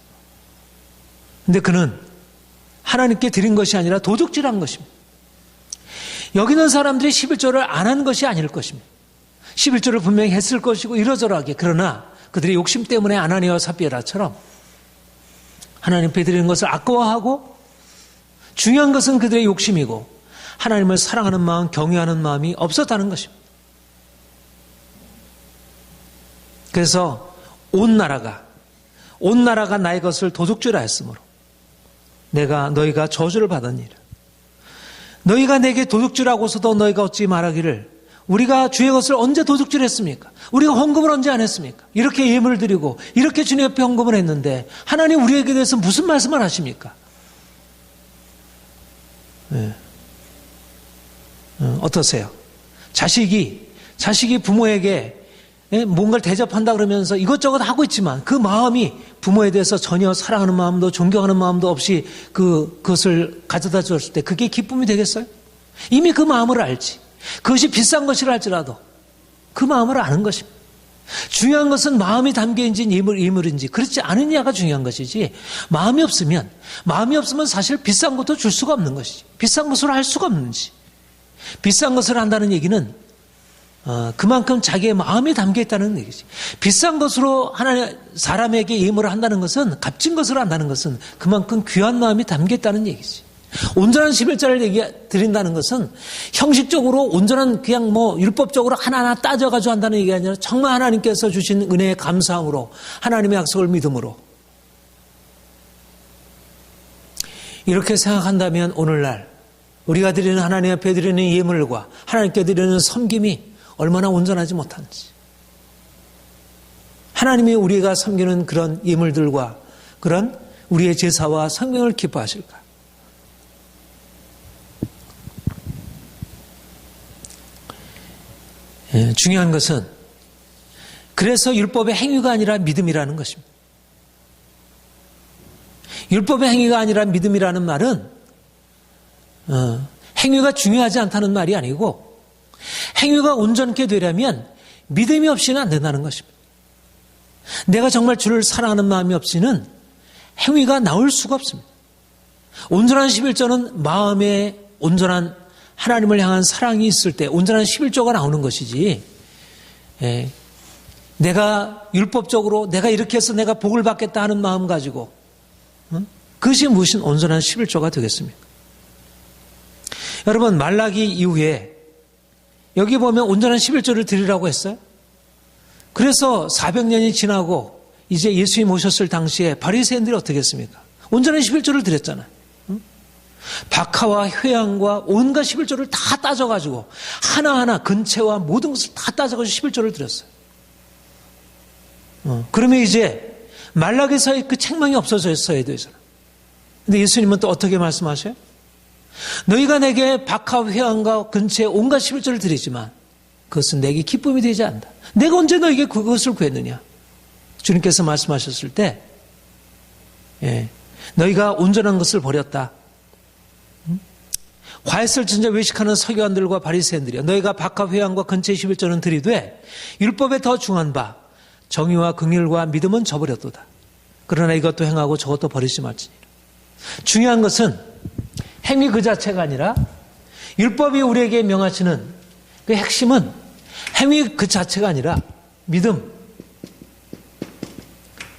근데 그는 하나님께 드린 것이 아니라 도둑질한 것입니다. 여기 있는 사람들이 11조를 안 한 것이 아닐 것입니다. 11조를 분명히 했을 것이고 이러저러하게. 그러나 그들의 욕심 때문에 아나니아와 삽비라처럼 하나님 앞에 드리는 것을 아까워하고 중요한 것은 그들의 욕심이고 하나님을 사랑하는 마음, 경외하는 마음이 없었다는 것입니다. 그래서 온 나라가 나의 것을 도둑질하였으므로 너희가 저주를 받았니라. 너희가 내게 도둑질하고서도 너희가 어찌 말하기를 우리가 주의 것을 언제 도둑질했습니까? 우리가 헌금을 언제 안 했습니까? 이렇게 예물을 드리고 이렇게 주님 옆에 헌금을 했는데 하나님 우리에게 대해서 무슨 말씀을 하십니까? 어떠세요? 자식이 부모에게 뭔가를 대접한다 그러면서 이것저것 하고 있지만 그 마음이 부모에 대해서 전혀 사랑하는 마음도 존경하는 마음도 없이 그것을 가져다 줬을 때 그게 기쁨이 되겠어요? 이미 그 마음을 알지. 그것이 비싼 것이라 할지라도 그 마음을 아는 것입니다. 중요한 것은 마음이 담겨있는 예물인지 그렇지 않느냐가 중요한 것이지 마음이 없으면 사실 비싼 것도 줄 수가 없는 것이지. 비싼 것으로 할 수가 없는지. 비싼 것을 한다는 얘기는 그만큼 자기의 마음이 담겨있다는 얘기지. 비싼 것으로 사람에게 예물을 한다는 것은 값진 것으로 한다는 것은 그만큼 귀한 마음이 담겨있다는 얘기지. 온전한 11조를 드린다는 것은 형식적으로 온전한 그냥 율법적으로 하나하나 따져가지고 한다는 얘기가 아니라 정말 하나님께서 주신 은혜의 감사함으로 하나님의 약속을 믿음으로 이렇게 생각한다면 오늘날 우리가 드리는 하나님 앞에 드리는 예물과 하나님께 드리는 섬김이 얼마나 온전하지 못한지 하나님이 우리가 섬기는 그런 예물들과 그런 우리의 제사와 성경을 기뻐하실까? 중요한 것은 그래서 율법의 행위가 아니라 믿음이라는 것입니다. 율법의 행위가 아니라 믿음이라는 말은 행위가 중요하지 않다는 말이 아니고 행위가 온전케 되려면 믿음이 없이는 안 된다는 것입니다. 내가 정말 주를 사랑하는 마음이 없이는 행위가 나올 수가 없습니다. 온전한 11조는 마음에 온전한 하나님을 향한 사랑이 있을 때 온전한 11조가 나오는 것이지 내가 율법적으로 내가 이렇게 해서 내가 복을 받겠다 하는 마음 가지고 그것이 무슨 온전한 11조가 되겠습니까? 여러분, 말라기 이후에 여기 보면 온전한 11조를 드리라고 했어요. 그래서 400년이 지나고 이제 예수님 오셨을 당시에 바리새인들이 어떻게 했습니까? 온전한 11조를 드렸잖아요. 박하와 회양과 온갖 11조를 다 따져가지고 하나하나 근체와 모든 것을 다 따져가지고 11조를 드렸어요. 그러면 이제 말라기서의 그 책망이 없어졌어야 되잖아요. 근데 예수님은 또 어떻게 말씀하셔요? 너희가 내게 박하, 회양과 근체 온갖 11조를 드리지만 그것은 내게 기쁨이 되지 않는다. 내가 언제 너에게 그것을 구했느냐? 주님께서 말씀하셨을 때 너희가 온전한 것을 버렸다. 과했을 진짜 외식하는 서기관들과 바리새인들이여, 너희가 박하, 회양과 근체 11조는 드리되 율법에 더 중한 바 정의와 긍휼과 믿음은 저버렸도다. 그러나 이것도 행하고 저것도 버리지 말지니라. 중요한 것은 행위 그 자체가 아니라 율법이 우리에게 명하시는 그 핵심은 행위 그 자체가 아니라 믿음,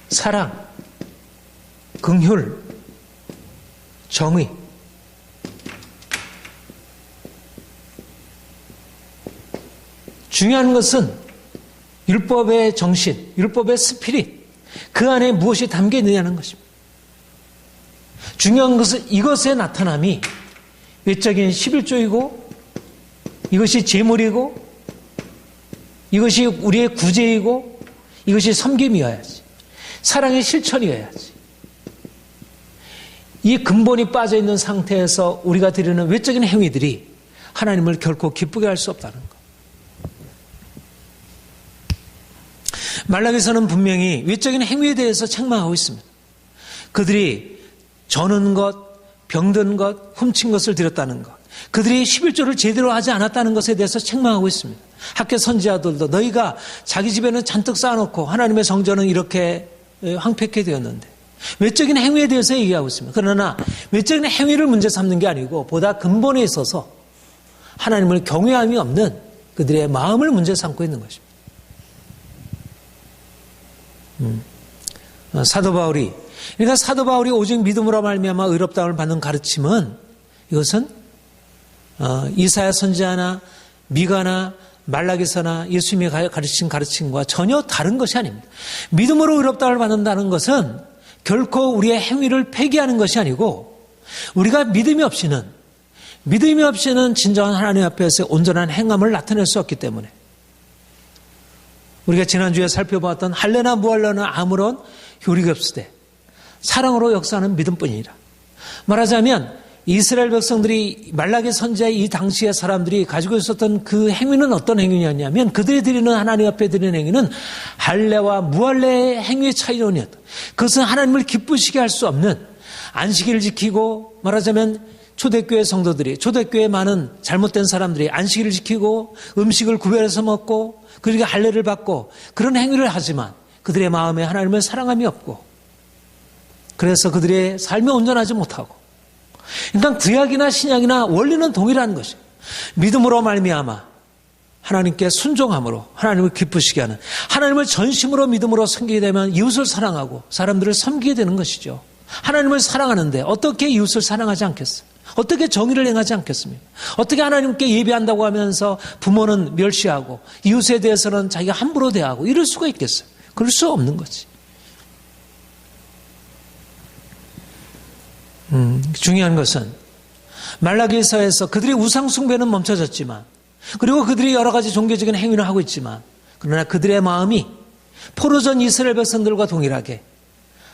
사랑, 긍휼, 정의. 중요한 것은 율법의 정신, 율법의 스피릿, 그 안에 무엇이 담겨 있느냐는 것입니다. 중요한 것은 이것의 나타남이 외적인 11조이고 이것이 제물이고 이것이 우리의 구제이고 이것이 섬김이어야지. 사랑의 실천이어야지. 이 근본이 빠져있는 상태에서 우리가 드리는 외적인 행위들이 하나님을 결코 기쁘게 할 수 없다는 것. 말라기서는 분명히 외적인 행위에 대해서 책망하고 있습니다. 그들이 저는 것, 병든 것, 훔친 것을 드렸다는 것, 그들이 11조를 제대로 하지 않았다는 것에 대해서 책망하고 있습니다. 학교 선지자들도 너희가 자기 집에는 잔뜩 쌓아놓고 하나님의 성전은 이렇게 황폐케 되었는데 외적인 행위에 대해서 얘기하고 있습니다. 그러나 외적인 행위를 문제 삼는 게 아니고 보다 근본에 있어서 하나님을 경외함이 없는 그들의 마음을 문제 삼고 있는 것입니다. 사도 바울이, 그러니까 사도 바울이 오직 믿음으로 말미암아 의롭다함을 받는 가르침은 이것은 이사야 선지자나 미가나 말라기서나 예수님이 가르친 가르침과 전혀 다른 것이 아닙니다. 믿음으로 의롭다함을 받는다는 것은 결코 우리의 행위를 폐기하는 것이 아니고 우리가 믿음이 없이는 진정한 하나님 앞에서 온전한 행함을 나타낼 수 없기 때문에 우리가 지난주에 살펴봤던 할례나 무할례나 아무런 효력이 없으되 사랑으로 역사하는 믿음뿐이니라. 말하자면 이스라엘 백성들이 말라기 선지자의 이 당시의 사람들이 가지고 있었던 그 행위는 어떤 행위였냐면 그들이 드리는 하나님 앞에 드리는 행위는 할례와 무할례의 행위의 차이론이었다. 그것은 하나님을 기쁘시게 할 수 없는 안식일을 지키고 말하자면 초대교회 성도들이 초대교회 많은 잘못된 사람들이 안식일을 지키고 음식을 구별해서 먹고 그리고 할례를 받고 그런 행위를 하지만 그들의 마음에 하나님을 사랑함이 없고 그래서 그들의 삶이 온전하지 못하고 그러니까 구약이나 신약이나 원리는 동일한 것이에요. 믿음으로 말미암아 하나님께 순종함으로 하나님을 기쁘시게 하는 하나님을 전심으로 믿음으로 섬기게 되면 이웃을 사랑하고 사람들을 섬기게 되는 것이죠. 하나님을 사랑하는데 어떻게 이웃을 사랑하지 않겠어요? 어떻게 정의를 행하지 않겠습니까? 어떻게 하나님께 예배한다고 하면서 부모는 멸시하고 이웃에 대해서는 자기가 함부로 대하고 이럴 수가 있겠어요? 그럴 수 없는 거지. 중요한 것은 말라기서에서 그들의 우상 숭배는 멈춰졌지만 그리고 그들이 여러 가지 종교적인 행위를 하고 있지만 그러나 그들의 마음이 포로전 이스라엘 백성들과 동일하게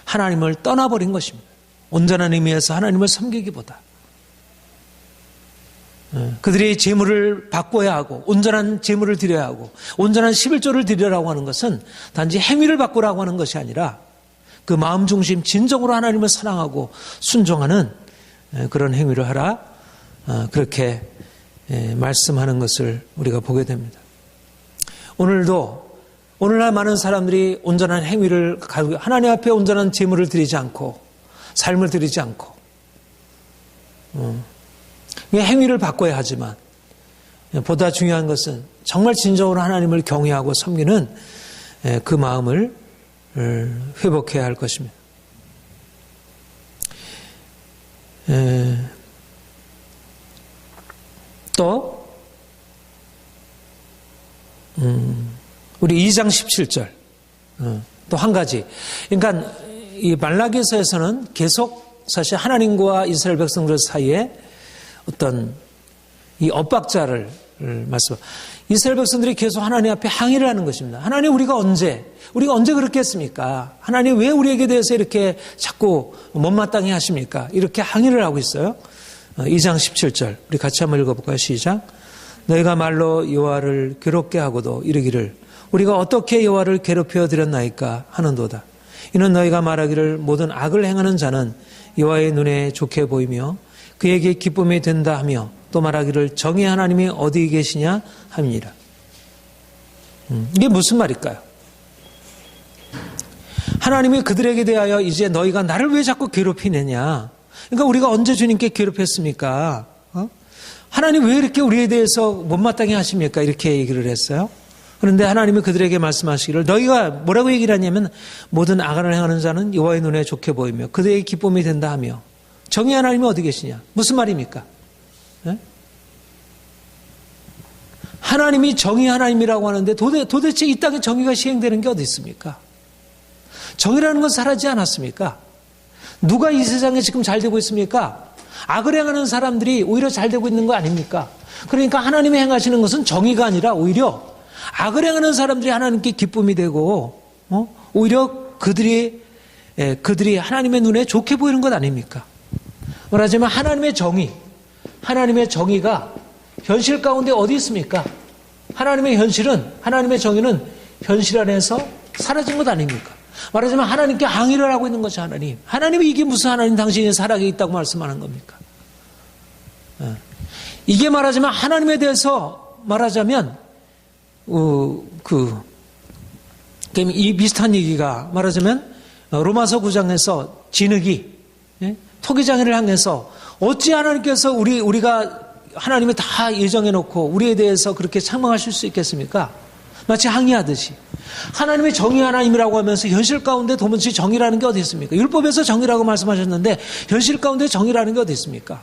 하나님을 떠나버린 것입니다. 온전한 의미에서 하나님을 섬기기보다 그들이 제물을 바꿔야 하고 온전한 제물을 드려야 하고 온전한 11조를 드리라고 하는 것은 단지 행위를 바꾸라고 하는 것이 아니라 그 마음 중심 진정으로 하나님을 사랑하고 순종하는 그런 행위를 하라 그렇게 말씀하는 것을 우리가 보게 됩니다. 오늘날 많은 사람들이 온전한 행위를 가지고 하나님 앞에 온전한 제물을 드리지 않고 삶을 드리지 않고 행위를 바꿔야 하지만 보다 중요한 것은 정말 진정으로 하나님을 경외하고 섬기는 그 마음을 회복해야 할 것입니다. 또 우리 2장 17절 또 한 가지. 그러니까 이 말라기서에서는 계속 사실 하나님과 이스라엘 백성들 사이에 어떤 이 엇박자를 말씀. 이스라엘 백성들이 계속 하나님 앞에 항의를 하는 것입니다. 하나님 우리가 언제 그렇게 했습니까? 하나님 왜 우리에게 대해서 이렇게 자꾸 못마땅해 하십니까? 이렇게 항의를 하고 있어요. 2장 17절 우리 같이 한번 읽어볼까요? 시작. 너희가 말로 여호와를 괴롭게 하고도 이르기를 우리가 어떻게 여호와를 괴롭혀 드렸나이까 하는도다. 이는 너희가 말하기를 모든 악을 행하는 자는 여호와의 눈에 좋게 보이며 그에게 기쁨이 된다 하며 또 말하기를 정의 하나님이 어디 계시냐 함이니라. 이게 무슨 말일까요? 하나님이 그들에게 대하여 이제 너희가 나를 왜 자꾸 괴롭히느냐. 그러니까 우리가 언제 주님께 괴롭혔습니까? 하나님 왜 이렇게 우리에 대해서 못마땅해 하십니까? 이렇게 얘기를 했어요. 그런데 하나님이 그들에게 말씀하시기를 너희가 뭐라고 얘기를 하냐면 모든 악을 행하는 자는 여호와의 눈에 좋게 보이며 그들에게 기쁨이 된다 하며 정의 하나님이 어디 계시냐? 무슨 말입니까? 네? 하나님이 정의 하나님이라고 하는데 도대체 이 땅에 정의가 시행되는 게 어디 있습니까? 정의라는 건 사라지지 않았습니까? 누가 이 세상에 지금 잘 되고 있습니까? 악을 행하는 사람들이 오히려 잘 되고 있는 거 아닙니까? 그러니까 하나님이 행하시는 것은 정의가 아니라 오히려 악을 행하는 사람들이 하나님께 기쁨이 되고 오히려 그들이 하나님의 눈에 좋게 보이는 것 아닙니까? 말하자면 하나님의 정의가 현실 가운데 어디 있습니까? 하나님의 정의는 현실 안에서 사라진 것 아닙니까? 말하자면 하나님께 항의를 하고 있는 것이 하나님이 이게 무슨 하나님 당신이 살아계 있다고 말씀하는 겁니까? 이게 말하자면 하나님에 대해서 말하자면 이 비슷한 얘기가 말하자면 로마서 9장에서 진흙이 토기장애를 향해서 어찌 하나님께서 우리가 하나님이 다 예정해 놓고 우리에 대해서 그렇게 책망하실 수 있겠습니까? 마치 항의하듯이 하나님의 정의 하나님이라고 하면서 현실 가운데 도무지 정의라는 게 어디 있습니까? 율법에서 정의라고 말씀하셨는데 현실 가운데 정의라는 게 어디 있습니까?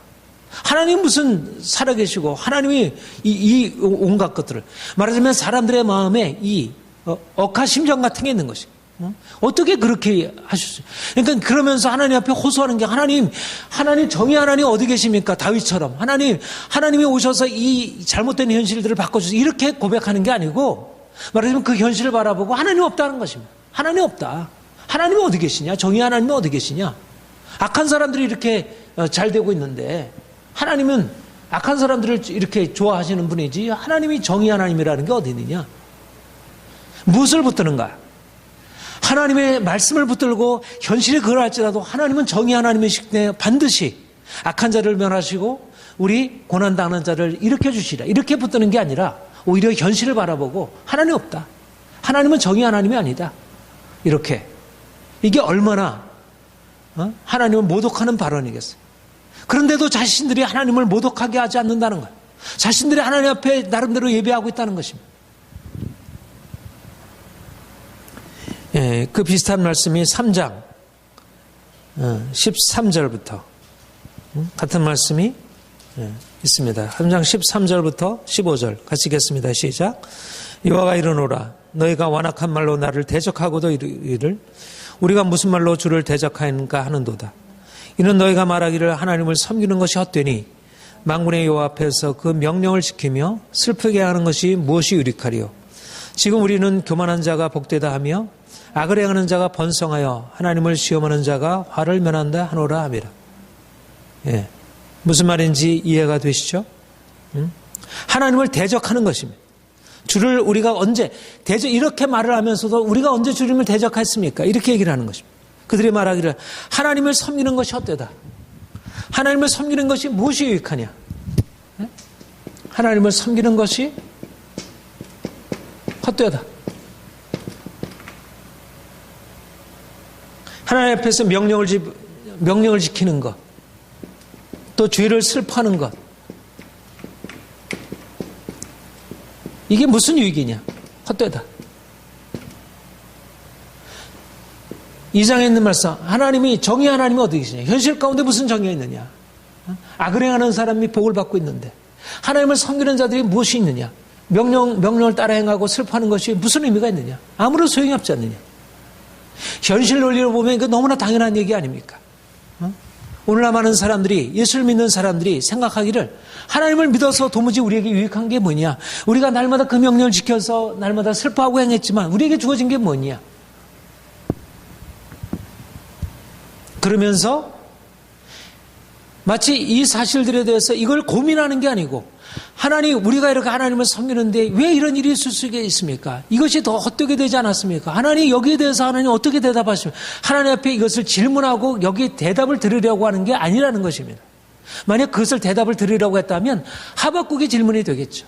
하나님 무슨 살아계시고 하나님이 이 온갖 것들을 말하자면 사람들의 마음에 이 억하심정 같은 게 있는 것이 어떻게 그렇게 하셨어요? 그러니까 그러면서 하나님 앞에 호소하는 게 하나님 정의 하나님 어디 계십니까? 다윗처럼 하나님이 오셔서 이 잘못된 현실들을 바꿔주세요. 이렇게 고백하는 게 아니고 말하자면 그 현실을 바라보고 하나님 없다는 것입니다. 하나님 없다. 하나님이 어디 계시냐? 정의 하나님이 어디 계시냐? 악한 사람들이 이렇게 잘 되고 있는데 하나님은 악한 사람들을 이렇게 좋아하시는 분이지 하나님이 정의 하나님이라는 게 어디 있느냐? 무엇을 붙드는가? 하나님의 말씀을 붙들고 현실에 그걸 할지라도 하나님은 정의 하나님이시기 때문에 반드시 악한 자를 멸하시고 우리 고난당하는 자를 일으켜 주시라. 이렇게 붙드는 게 아니라 오히려 현실을 바라보고 하나님 없다. 하나님은 정의 하나님이 아니다. 이렇게. 이게 얼마나 하나님을 모독하는 발언이겠어요. 그런데도 자신들이 하나님을 모독하게 하지 않는다는 거예요. 자신들이 하나님 앞에 나름대로 예배하고 있다는 것입니다. 예, 그 비슷한 말씀이 3장 13절부터 같은 말씀이 있습니다. 3장 13절부터 15절 같이 읽겠습니다. 시작. 여호와가 이르노라 너희가 완악한 말로 나를 대적하고도 이를 우리가 무슨 말로 주를 대적하는가 하는도다. 이는 너희가 말하기를 하나님을 섬기는 것이 헛되니 만군의 여호와 앞에서 그 명령을 지키며 슬프게 하는 것이 무엇이 유익하리요. 지금 우리는 교만한 자가 복되다 하며 악을 행하는 자가 번성하여 하나님을 시험하는 자가 화를 면한다 하노라 하미라. 예. 무슨 말인지 이해가 되시죠? 하나님을 대적하는 것입니다. 주를 우리가 언제 이렇게 말을 하면서도 우리가 언제 주님을 대적했습니까? 이렇게 얘기를 하는 것입니다. 그들이 말하기를 하나님을 섬기는 것이 헛되다. 하나님을 섬기는 것이 무엇이 유익하냐? 하나님을 섬기는 것이 헛되다. 하나님 앞에서 명령을 지키는 것, 또 죄를 슬퍼하는 것, 이게 무슨 유익이냐? 헛되다. 2장에 있는 말씀, 정의 하나님이 어디 계시냐? 현실 가운데 무슨 정의가 있느냐? 악을 행하는 사람이 복을 받고 있는데 하나님을 섬기는 자들이 무엇이 있느냐? 명령을 따라 행하고 슬퍼하는 것이 무슨 의미가 있느냐? 아무런 소용이 없지 않느냐? 현실 논리로 보면 이거 너무나 당연한 얘기 아닙니까? 오늘날 많은 사람들이, 예수를 믿는 사람들이 생각하기를 하나님을 믿어서 도무지 우리에게 유익한 게 뭐냐? 우리가 날마다 그 명령을 지켜서 날마다 슬퍼하고 행했지만 우리에게 주어진 게 뭐냐? 그러면서 마치 이 사실들에 대해서 이걸 고민하는 게 아니고 하나님, 우리가 이렇게 하나님을 섬기는데 왜 이런 일이 있을 수 있습니까? 이것이 더 헛되게 되지 않았습니까? 하나님, 여기에 대해서 하나님 어떻게 대답하십니까? 하나님 앞에 이것을 질문하고 여기에 대답을 들으려고 하는 게 아니라는 것입니다. 만약 그것을 대답을 들으려고 했다면 하박국의 질문이 되겠죠.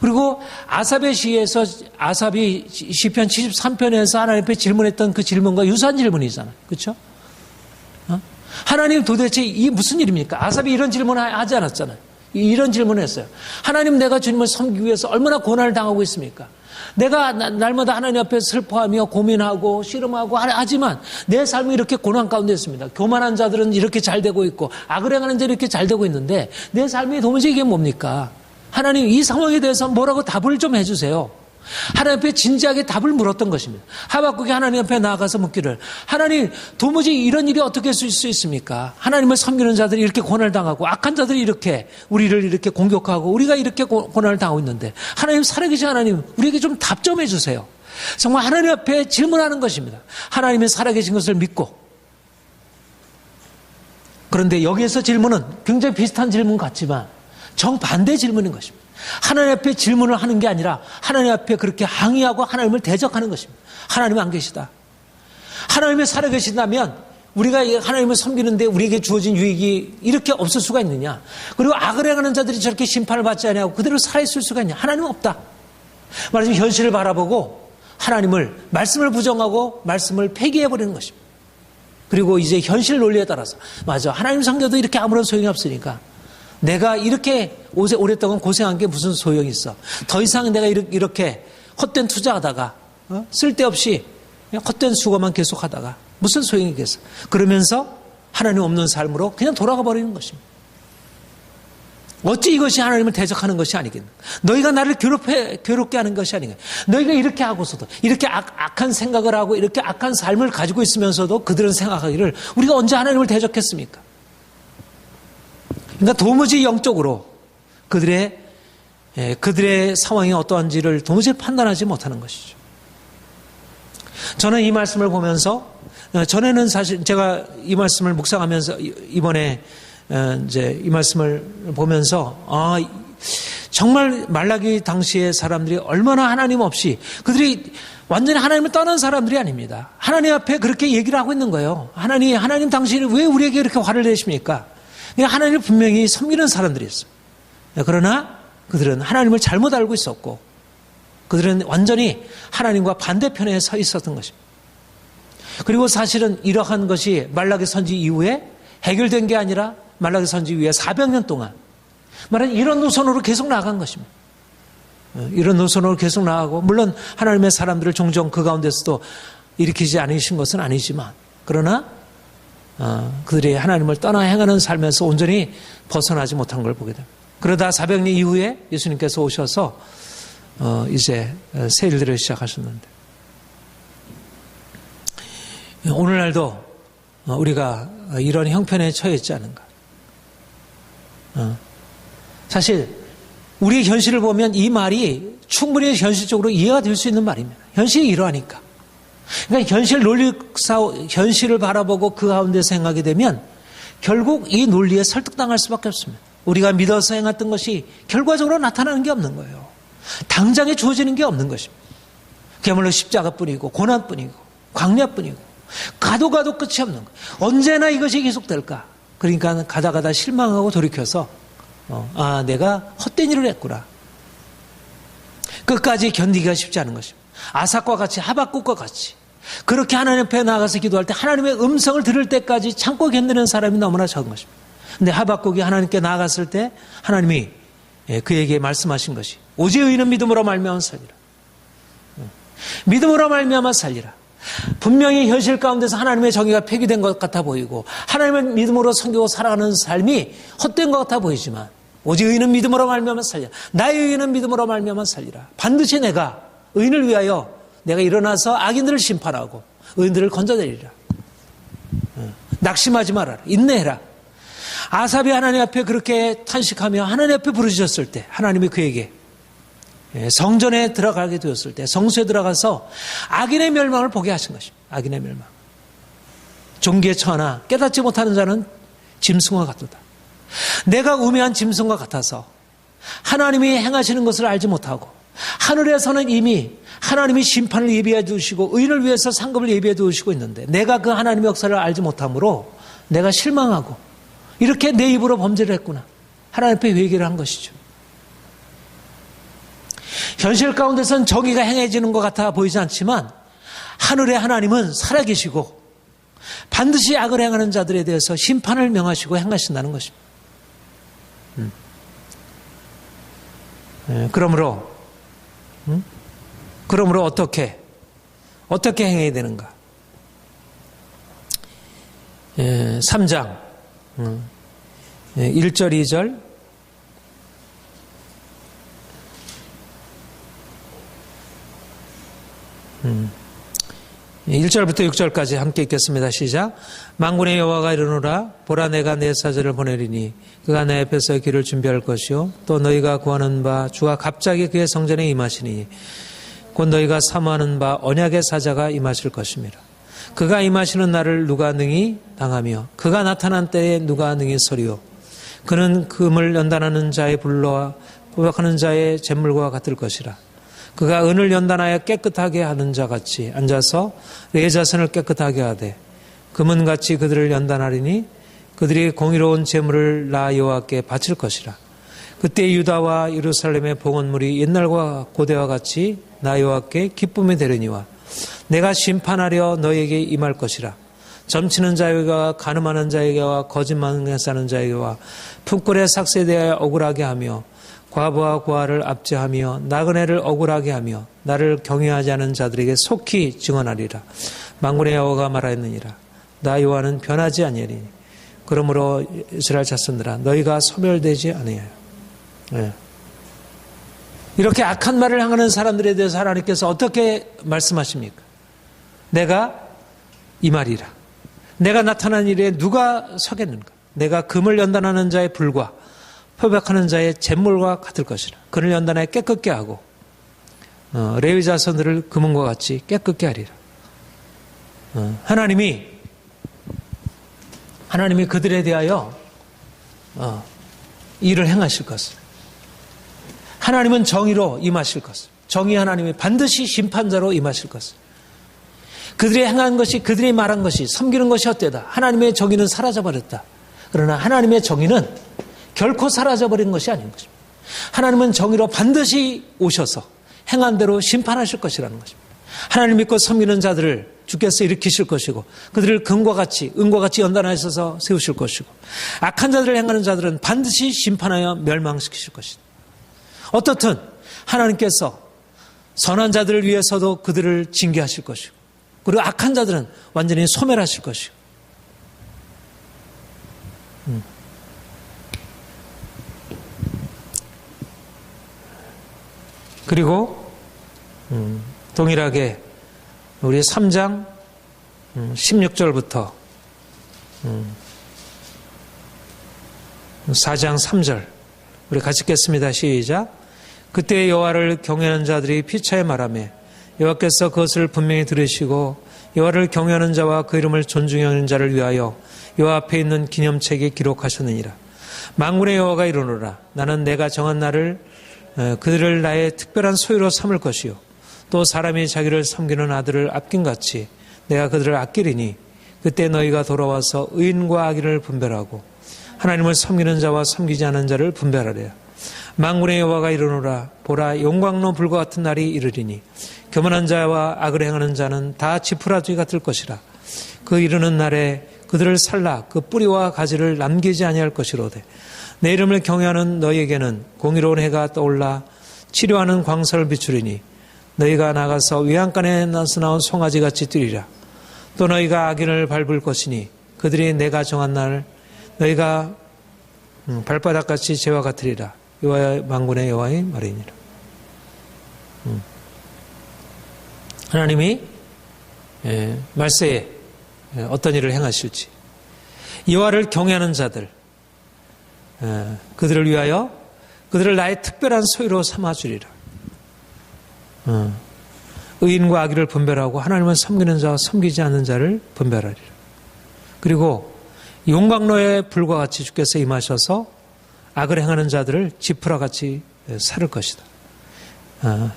그리고 아삽의 시에서, 아삽이 시편 73편에서 하나님 앞에 질문했던 그 질문과 유사한 질문이잖아요. 그렇죠? 하나님, 도대체 이 무슨 일입니까? 아삽이 이런 질문을 하지 않았잖아요. 이런 질문을 했어요. 하나님, 내가 주님을 섬기기 위해서 얼마나 고난을 당하고 있습니까? 내가 날마다 하나님 앞에 슬퍼하며 고민하고 씨름하고 하지만 내 삶이 이렇게 고난 가운데 있습니다. 교만한 자들은 이렇게 잘 되고 있고 악을 행하는 자들은 이렇게 잘 되고 있는데 내 삶이 도무지 이게 뭡니까? 하나님, 이 상황에 대해서 뭐라고 답을 좀 해주세요. 하나님 앞에 진지하게 답을 물었던 것입니다. 하박국이 하나님 앞에 나아가서 묻기를, 하나님, 도무지 이런 일이 어떻게 있을 수 있습니까? 하나님을 섬기는 자들이 이렇게 고난을 당하고 악한 자들이 이렇게 우리를 이렇게 공격하고 우리가 이렇게 고난을 당하고 있는데 하나님, 살아계신 하나님, 우리에게 좀 답 좀 해주세요. 정말 하나님 앞에 질문하는 것입니다. 하나님의 살아계신 것을 믿고. 그런데 여기에서 질문은 굉장히 비슷한 질문 같지만 정반대 질문인 것입니다. 하나님 앞에 질문을 하는 게 아니라 하나님 앞에 그렇게 항의하고 하나님을 대적하는 것입니다. 하나님은 안 계시다. 하나님이 살아계신다면 우리가 하나님을 섬기는데 우리에게 주어진 유익이 이렇게 없을 수가 있느냐? 그리고 악을 행하는 자들이 저렇게 심판을 받지 아니하고 그대로 살아있을 수가 있냐? 하나님은 없다. 말하자면 현실을 바라보고 하나님을, 말씀을 부정하고 말씀을 폐기해버리는 것입니다. 그리고 이제 현실 논리에 따라서, 맞아, 하나님 섬겨도 이렇게 아무런 소용이 없으니까 내가 이렇게 오랫동안 고생한 게 무슨 소용이 있어? 더 이상 내가 이렇게 헛된 투자하다가 쓸데없이 헛된 수고만 계속하다가 무슨 소용이 있겠어? 그러면서 하나님 없는 삶으로 그냥 돌아가 버리는 것입니다. 어찌 이것이 하나님을 대적하는 것이 아니겠는가? 너희가 나를 괴롭게 하는 것이 아닌가? 너희가 이렇게 하고서도 이렇게 악한 생각을 하고 이렇게 악한 삶을 가지고 있으면서도 그들은 생각하기를 우리가 언제 하나님을 대적했습니까? 그러니까 도무지 영적으로 그들의 상황이 어떠한지를 도무지 판단하지 못하는 것이죠. 저는 이 말씀을 보면서, 전에는 사실 제가 이 말씀을 묵상하면서 이번에 이제 이 말씀을 보면서 정말 말라기 당시의 사람들이 얼마나 하나님 없이, 그들이 완전히 하나님을 떠난 사람들이 아닙니다. 하나님 앞에 그렇게 얘기를 하고 있는 거예요. 하나님 당신이 왜 우리에게 이렇게 화를 내십니까? 하나님을 분명히 섬기는 사람들이었어요. 그러나 그들은 하나님을 잘못 알고 있었고 그들은 완전히 하나님과 반대편에 서 있었던 것입니다. 그리고 사실은 이러한 것이 말라기 선지 이후에 해결된 게 아니라 말라기 선지 이후에 400년 동안 말하는 이런 노선으로 계속 나아간 것입니다. 이런 노선으로 계속 나아가고, 물론 하나님의 사람들을 종종 그 가운데서도 일으키지 않으신 것은 아니지만, 그러나 그들이 하나님을 떠나 행하는 삶에서 온전히 벗어나지 못한 걸 보게 됩니다. 그러다 400년 이후에 예수님께서 오셔서 이제 새 일들을 시작하셨는데, 오늘날도 우리가 이런 형편에 처해 있지 않은가. 사실 우리의 현실을 보면 이 말이 충분히 현실적으로 이해가 될 수 있는 말입니다. 현실이 이러하니까. 그러니까 현실을 바라보고 그 가운데서 행하게 되면 결국 이 논리에 설득당할 수밖에 없습니다. 우리가 믿어서 행했던 것이 결과적으로 나타나는 게 없는 거예요. 당장에 주어지는 게 없는 것입니다. 그야말로 십자가뿐이고 고난뿐이고 광야뿐이고 가도 끝이 없는 거예요. 언제나 이것이 계속될까? 그러니까 가다 실망하고 돌이켜서 내가 헛된 일을 했구나. 끝까지 견디기가 쉽지 않은 것입니다. 아삭과 같이, 하박국과 같이 그렇게 하나님 앞에 나가서 기도할 때 하나님의 음성을 들을 때까지 참고 견디는 사람이 너무나 적은 것입니다. 근데 하박국이 하나님께 나아갔을 때 하나님이 그에게 말씀하신 것이 오직 의인은 믿음으로 말미암아 살리라. 믿음으로 말미암아 살리라. 분명히 현실 가운데서 하나님의 정의가 폐기된 것 같아 보이고 하나님의 믿음으로 섬기고 살아가는 삶이 헛된 것 같아 보이지만 오직 의인은 믿음으로 말미암아 살리라. 나의 의인은 믿음으로 말미암아 살리라. 반드시 내가 의인을 위하여 내가 일어나서 악인들을 심판하고 의인들을 건져내리라. 낙심하지 말아라. 인내해라. 아삽이 하나님 앞에 그렇게 탄식하며 하나님 앞에 부르짖었을 때 하나님이 그에게 성전에 들어가게 되었을 때 성소에 들어가서 악인의 멸망을 보게 하신 것입니다. 악인의 멸망. 종기에 처하나 깨닫지 못하는 자는 짐승과 같도다. 내가 우매한 짐승과 같아서 하나님이 행하시는 것을 알지 못하고 하늘에서는 이미 하나님이 심판을 예비해 두시고 의인을 위해서 상급을 예비해 두시고 있는데 내가 그 하나님의 역사를 알지 못하므로 내가 실망하고 이렇게 내 입으로 범죄를 했구나. 하나님 앞에 회개를 한 것이죠. 현실 가운데서는 정의가 행해지는 것 같아 보이지 않지만 하늘의 하나님은 살아계시고 반드시 악을 행하는 자들에 대해서 심판을 명하시고 행하신다는 것입니다. 그러므로 어떻게 행해야 되는가? 3장 1절 2절 1절부터 6절까지 함께 읽겠습니다. 시작. 만군의 여호와가 이르노라. 보라, 내가 내 사자를 보내리니 그가 내 앞에서 길을 준비할 것이요 또 너희가 구하는 바 주가 갑자기 그의 성전에 임하시니 곧 너희가 사모하는 바 언약의 사자가 임하실 것입니다. 그가 임하시는 날을 누가 능히 당하며 그가 나타난 때에 누가 능히 서리요. 그는 금을 연단하는 자의 불로와 포박하는 자의 잿물과 같을 것이라. 그가 은을 연단하여 깨끗하게 하는 자 같이 앉아서 레자선을 깨끗하게 하되 금은같이 그들을 연단하리니 그들이 공의로운 제물을 나 여호와께 바칠 것이라. 그때 유다와 예루살렘의 봉헌물이 옛날과 고대와 같이 나 여호와께 기쁨이 되려니와 내가 심판하려 너에게 임할 것이라. 점치는 자에게와 간음하는 자에게와 거짓말을 사는 자에게와 품꾼의 삭세에 대하여 억울하게 하며 과부와 고아를 압제하며 나그네를 억울하게 하며 나를 경외하지 않은 자들에게 속히 증언하리라. 만군의 여호와가 말하였느니라. 나 여호와는 변하지 아니하리니 그러므로 이스라엘 자손들아 너희가 소멸되지 아니하여. 이렇게 악한 말을 향하는 사람들에 대해서 하나님께서 어떻게 말씀하십니까? 내가 이 말이라. 내가 나타난 일에 누가 서겠는가? 내가 금을 연단하는 자의 불과 표백하는 자의 잿물과 같을 것이라. 그를 연단하여 깨끗게 하고 레위 자손들을 금은과 같이 깨끗게 하리라. 하나님이 그들에 대하여 일을 행하실 것을. 하나님은 정의로 임하실 것을. 정의 하나님이 반드시 심판자로 임하실 것을. 그들이 행한 것이, 그들이 말한 것이, 섬기는 것이 헛되다. 하나님의 정의는 사라져버렸다. 그러나 하나님의 정의는 결코 사라져버린 것이 아닌 것입니다. 하나님은 정의로 반드시 오셔서 행한 대로 심판하실 것이라는 것입니다. 하나님 믿고 섬기는 자들을 주께서 일으키실 것이고 그들을 금과 같이 은과 같이 연단하셔서 세우실 것이고 악한 자들을 행하는 자들은 반드시 심판하여 멸망시키실 것이다. 어떻든 하나님께서 선한 자들을 위해서도 그들을 징계하실 것이고 그리고 악한 자들은 완전히 소멸하실 것이고 그리고 동일하게 우리 3장 16절부터 4장 3절 우리 같이 읽겠습니다. 시작. 그때 여호와를 경외하는 자들이 피차에 말하며 여호와께서 그것을 분명히 들으시고 여호와를 경외하는 자와 그 이름을 존중하는 자를 위하여 여호와 앞에 있는 기념책에 기록하셨느니라. 만군의 여호와가 이르노라. 나는 내가 정한 날을 그들을 나의 특별한 소유로 삼을 것이요 또 사람이 자기를 섬기는 아들을 아낀같이 내가 그들을 아끼리니 그때 너희가 돌아와서 의인과 악인을 분별하고 하나님을 섬기는 자와 섬기지 않는 자를 분별하리라. 만군의 여호와가 이르노라. 보라, 용광로 불과 같은 날이 이르리니 교만한 자와 악을 행하는 자는 다 지푸라기 같을 것이라. 그 이르는 날에 그들을 살라 그 뿌리와 가지를 남기지 아니할 것이로되 내 이름을 경외하는 너희에게는 공의로운 해가 떠올라 치료하는 광설을 비추리니 너희가 나가서 외양간에서 나온 송아지같이 뛰리라. 또 너희가 악인을 밟을 것이니 그들이 내가 정한 날 너희가 발바닥같이 재와 같으리라. 여호와 만군의 여호와의 말이니라. 하나님이 말세에 어떤 일을 행하실지, 여호와를 경외하는 자들, 그들을 위하여 그들을 나의 특별한 소유로 삼아주리라. 의인과 악의를 분별하고 하나님을 섬기는 자와 섬기지 않는 자를 분별하리라. 그리고 용광로의 불과 같이 주께서 임하셔서 악을 행하는 자들을 지푸라 같이 살을 것이다.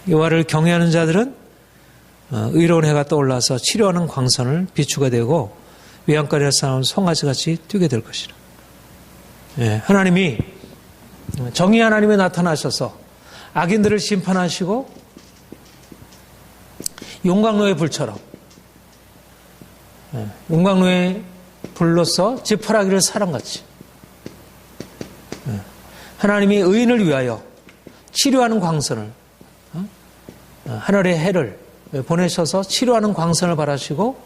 여호와를 경외하는 자들은 의로운 해가 떠올라서 치료하는 광선을 비추가 되고 외양간에서 나온 송아지같이 뛰게 될 것이다. 하나님이 정의 하나님이 나타나셔서 악인들을 심판하시고 용광로의 불처럼 용광로의 불로서 지푸라기를 사람같이 하나님이 의인을 위하여 치료하는 광선을 하늘의 해를 보내셔서 치료하는 광선을 바라시고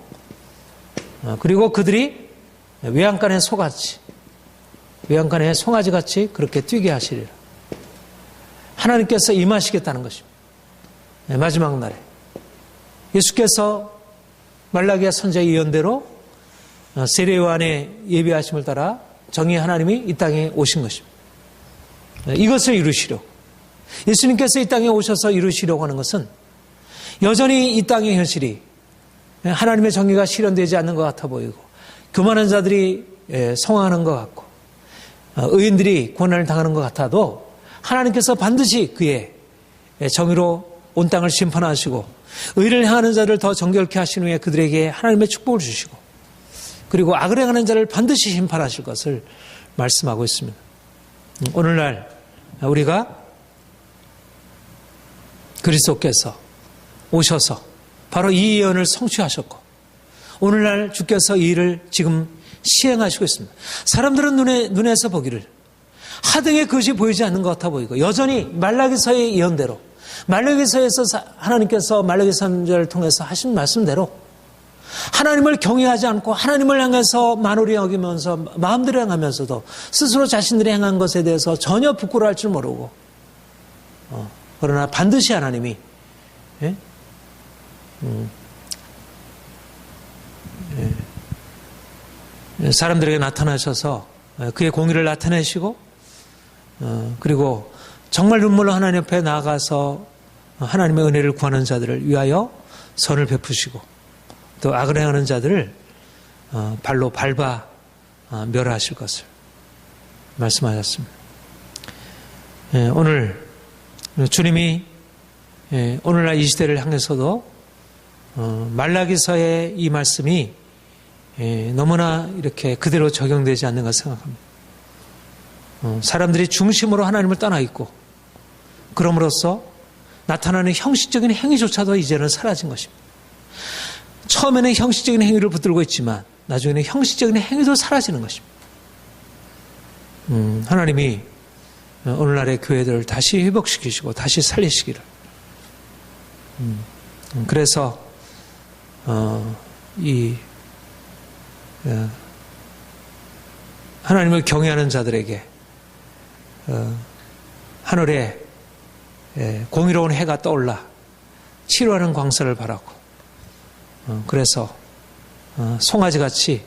그리고 그들이 외양간의 소같이 외양간의 송아지같이 그렇게 뛰게 하시리라. 하나님께서 임하시겠다는 것입니다. 마지막 날에 예수께서 말라기야 선지자의 예언대로 세례 요한의 예비하심을 따라 정의 하나님이 이 땅에 오신 것입니다. 이것을 이루시려고 예수님께서 이 땅에 오셔서 이루시려고 하는 것은 여전히 이 땅의 현실이 하나님의 정의가 실현되지 않는 것 같아 보이고 교만한 자들이 성황하는 것 같고 의인들이 고난을 당하는 것 같아도 하나님께서 반드시 그의 정의로 온 땅을 심판하시고 의를 행하는 자를 더 정결케 하신 후에 그들에게 하나님의 축복을 주시고 그리고 악을 행하는 자를 반드시 심판하실 것을 말씀하고 있습니다. 오늘날 우리가 그리스도께서 오셔서 바로 이 예언을 성취하셨고 오늘날 주께서 이 일을 지금 시행하시고 있습니다. 사람들은 눈에서 보기를 하등의 그것이 보이지 않는 것 같아 보이고 여전히 말라기서의 예언대로 말라기서에서 하나님께서 말라기 선지자를 통해서 하신 말씀대로 하나님을 경외하지 않고 하나님을 향해서 만홀히 여기면서 마음대로 행하면서도 스스로 자신들이 행한 것에 대해서 전혀 부끄러워할 줄 모르고 그러나 반드시 하나님이 사람들에게 나타나셔서 그의 공의를 나타내시고 그리고 정말 눈물로 하나님 앞에 나아가서 하나님의 은혜를 구하는 자들을 위하여 선을 베푸시고 또 악을 행하는 자들을 발로 밟아 멸하실 것을 말씀하셨습니다. 오늘 주님이 오늘날 이 시대를 향해서도 말라기서의 이 말씀이 너무나 이렇게 그대로 적용되지 않는가 생각합니다. 사람들이 중심으로 하나님을 떠나 있고 그럼으로써 나타나는 형식적인 행위조차도 이제는 사라진 것입니다. 처음에는 형식적인 행위를 붙들고 있지만 나중에는 형식적인 행위도 사라지는 것입니다. 하나님이 오늘날의 교회들을 다시 회복시키시고 다시 살리시기를 그래서 하나님을 경외하는 자들에게 하늘에 공의로운 해가 떠올라 치료하는 광선을 바라고 그래서 송아지같이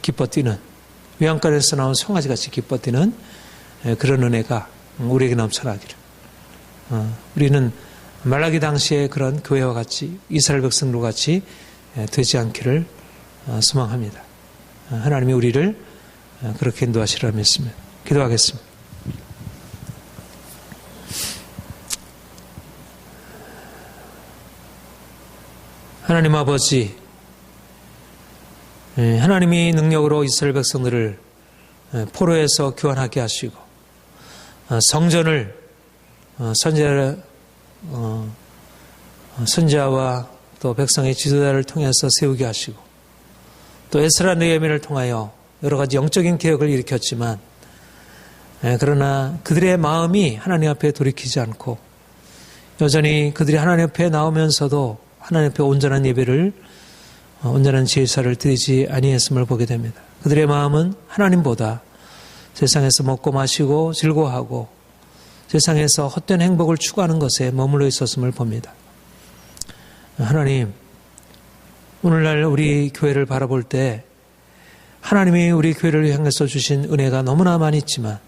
기뻐 뛰는 외양간에서 나온 송아지같이 기뻐 뛰는 그런 은혜가 우리에게 넘쳐나기를 우리는 말라기 당시의 그런 교회와 같이 이스라엘 백성들과 같이 되지 않기를 소망합니다. 하나님이 우리를 그렇게 인도하시리라 믿습니다. 기도하겠습니다. 하나님 아버지, 하나님이 능력으로 이스라엘 백성들을 포로에서 교환하게 하시고 성전을 선지자와 또 백성의 지도자를 통해서 세우게 하시고 또 에스라 느헤미야를 통하여 여러 가지 영적인 개혁을 일으켰지만 그러나 그들의 마음이 하나님 앞에 돌이키지 않고 여전히 그들이 하나님 앞에 나오면서도 하나님 앞에 온전한 예배를, 온전한 제사를 드리지 아니했음을 보게 됩니다. 그들의 마음은 하나님보다 세상에서 먹고 마시고 즐거워하고 세상에서 헛된 행복을 추구하는 것에 머물러 있었음을 봅니다. 하나님, 오늘날 우리 교회를 바라볼 때 하나님이 우리 교회를 향해서 주신 은혜가 너무나 많이 있지만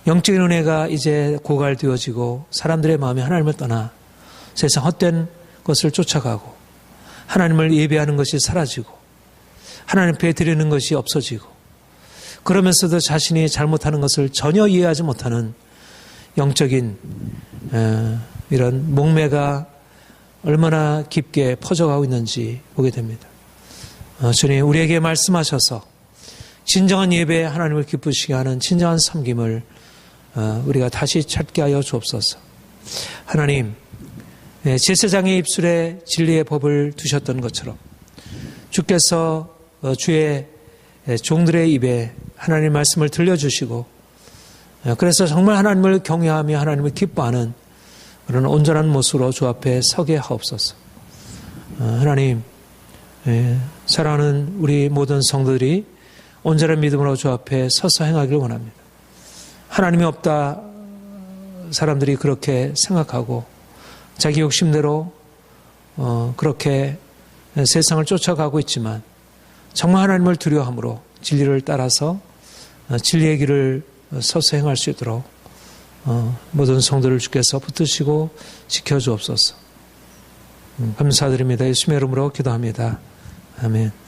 영적인 은혜가 이제 고갈되어지고 사람들의 마음이 하나님을 떠나 세상 헛된 것을 쫓아가고 하나님을 예배하는 것이 사라지고 하나님 앞에 드리는 것이 없어지고 그러면서도 자신이 잘못하는 것을 전혀 이해하지 못하는 영적인 이런 목매가 얼마나 깊게 퍼져가고 있는지 보게 됩니다. 주님, 우리에게 말씀하셔서 진정한 예배에 하나님을 기쁘시게 하는 진정한 섬김을 우리가 다시 찾게 하여 주옵소서. 하나님, 제사장의 입술에 진리의 법을 두셨던 것처럼 주께서 주의 종들의 입에 하나님의 말씀을 들려주시고 그래서 정말 하나님을 경외하며 하나님을 기뻐하는 그런 온전한 모습으로 주 앞에 서게 하옵소서. 하나님, 사랑하는 우리 모든 성도들이 온전한 믿음으로 주 앞에 서서 행하기를 원합니다. 하나님이 없다 사람들이 그렇게 생각하고 자기 욕심대로 그렇게 세상을 쫓아가고 있지만 정말 하나님을 두려워함으로 진리를 따라서 진리의 길을 서서 행할 수 있도록 모든 성도를 주께서 붙드시고 지켜주옵소서. 감사드립니다. 예수님의 이름으로 기도합니다. 아멘.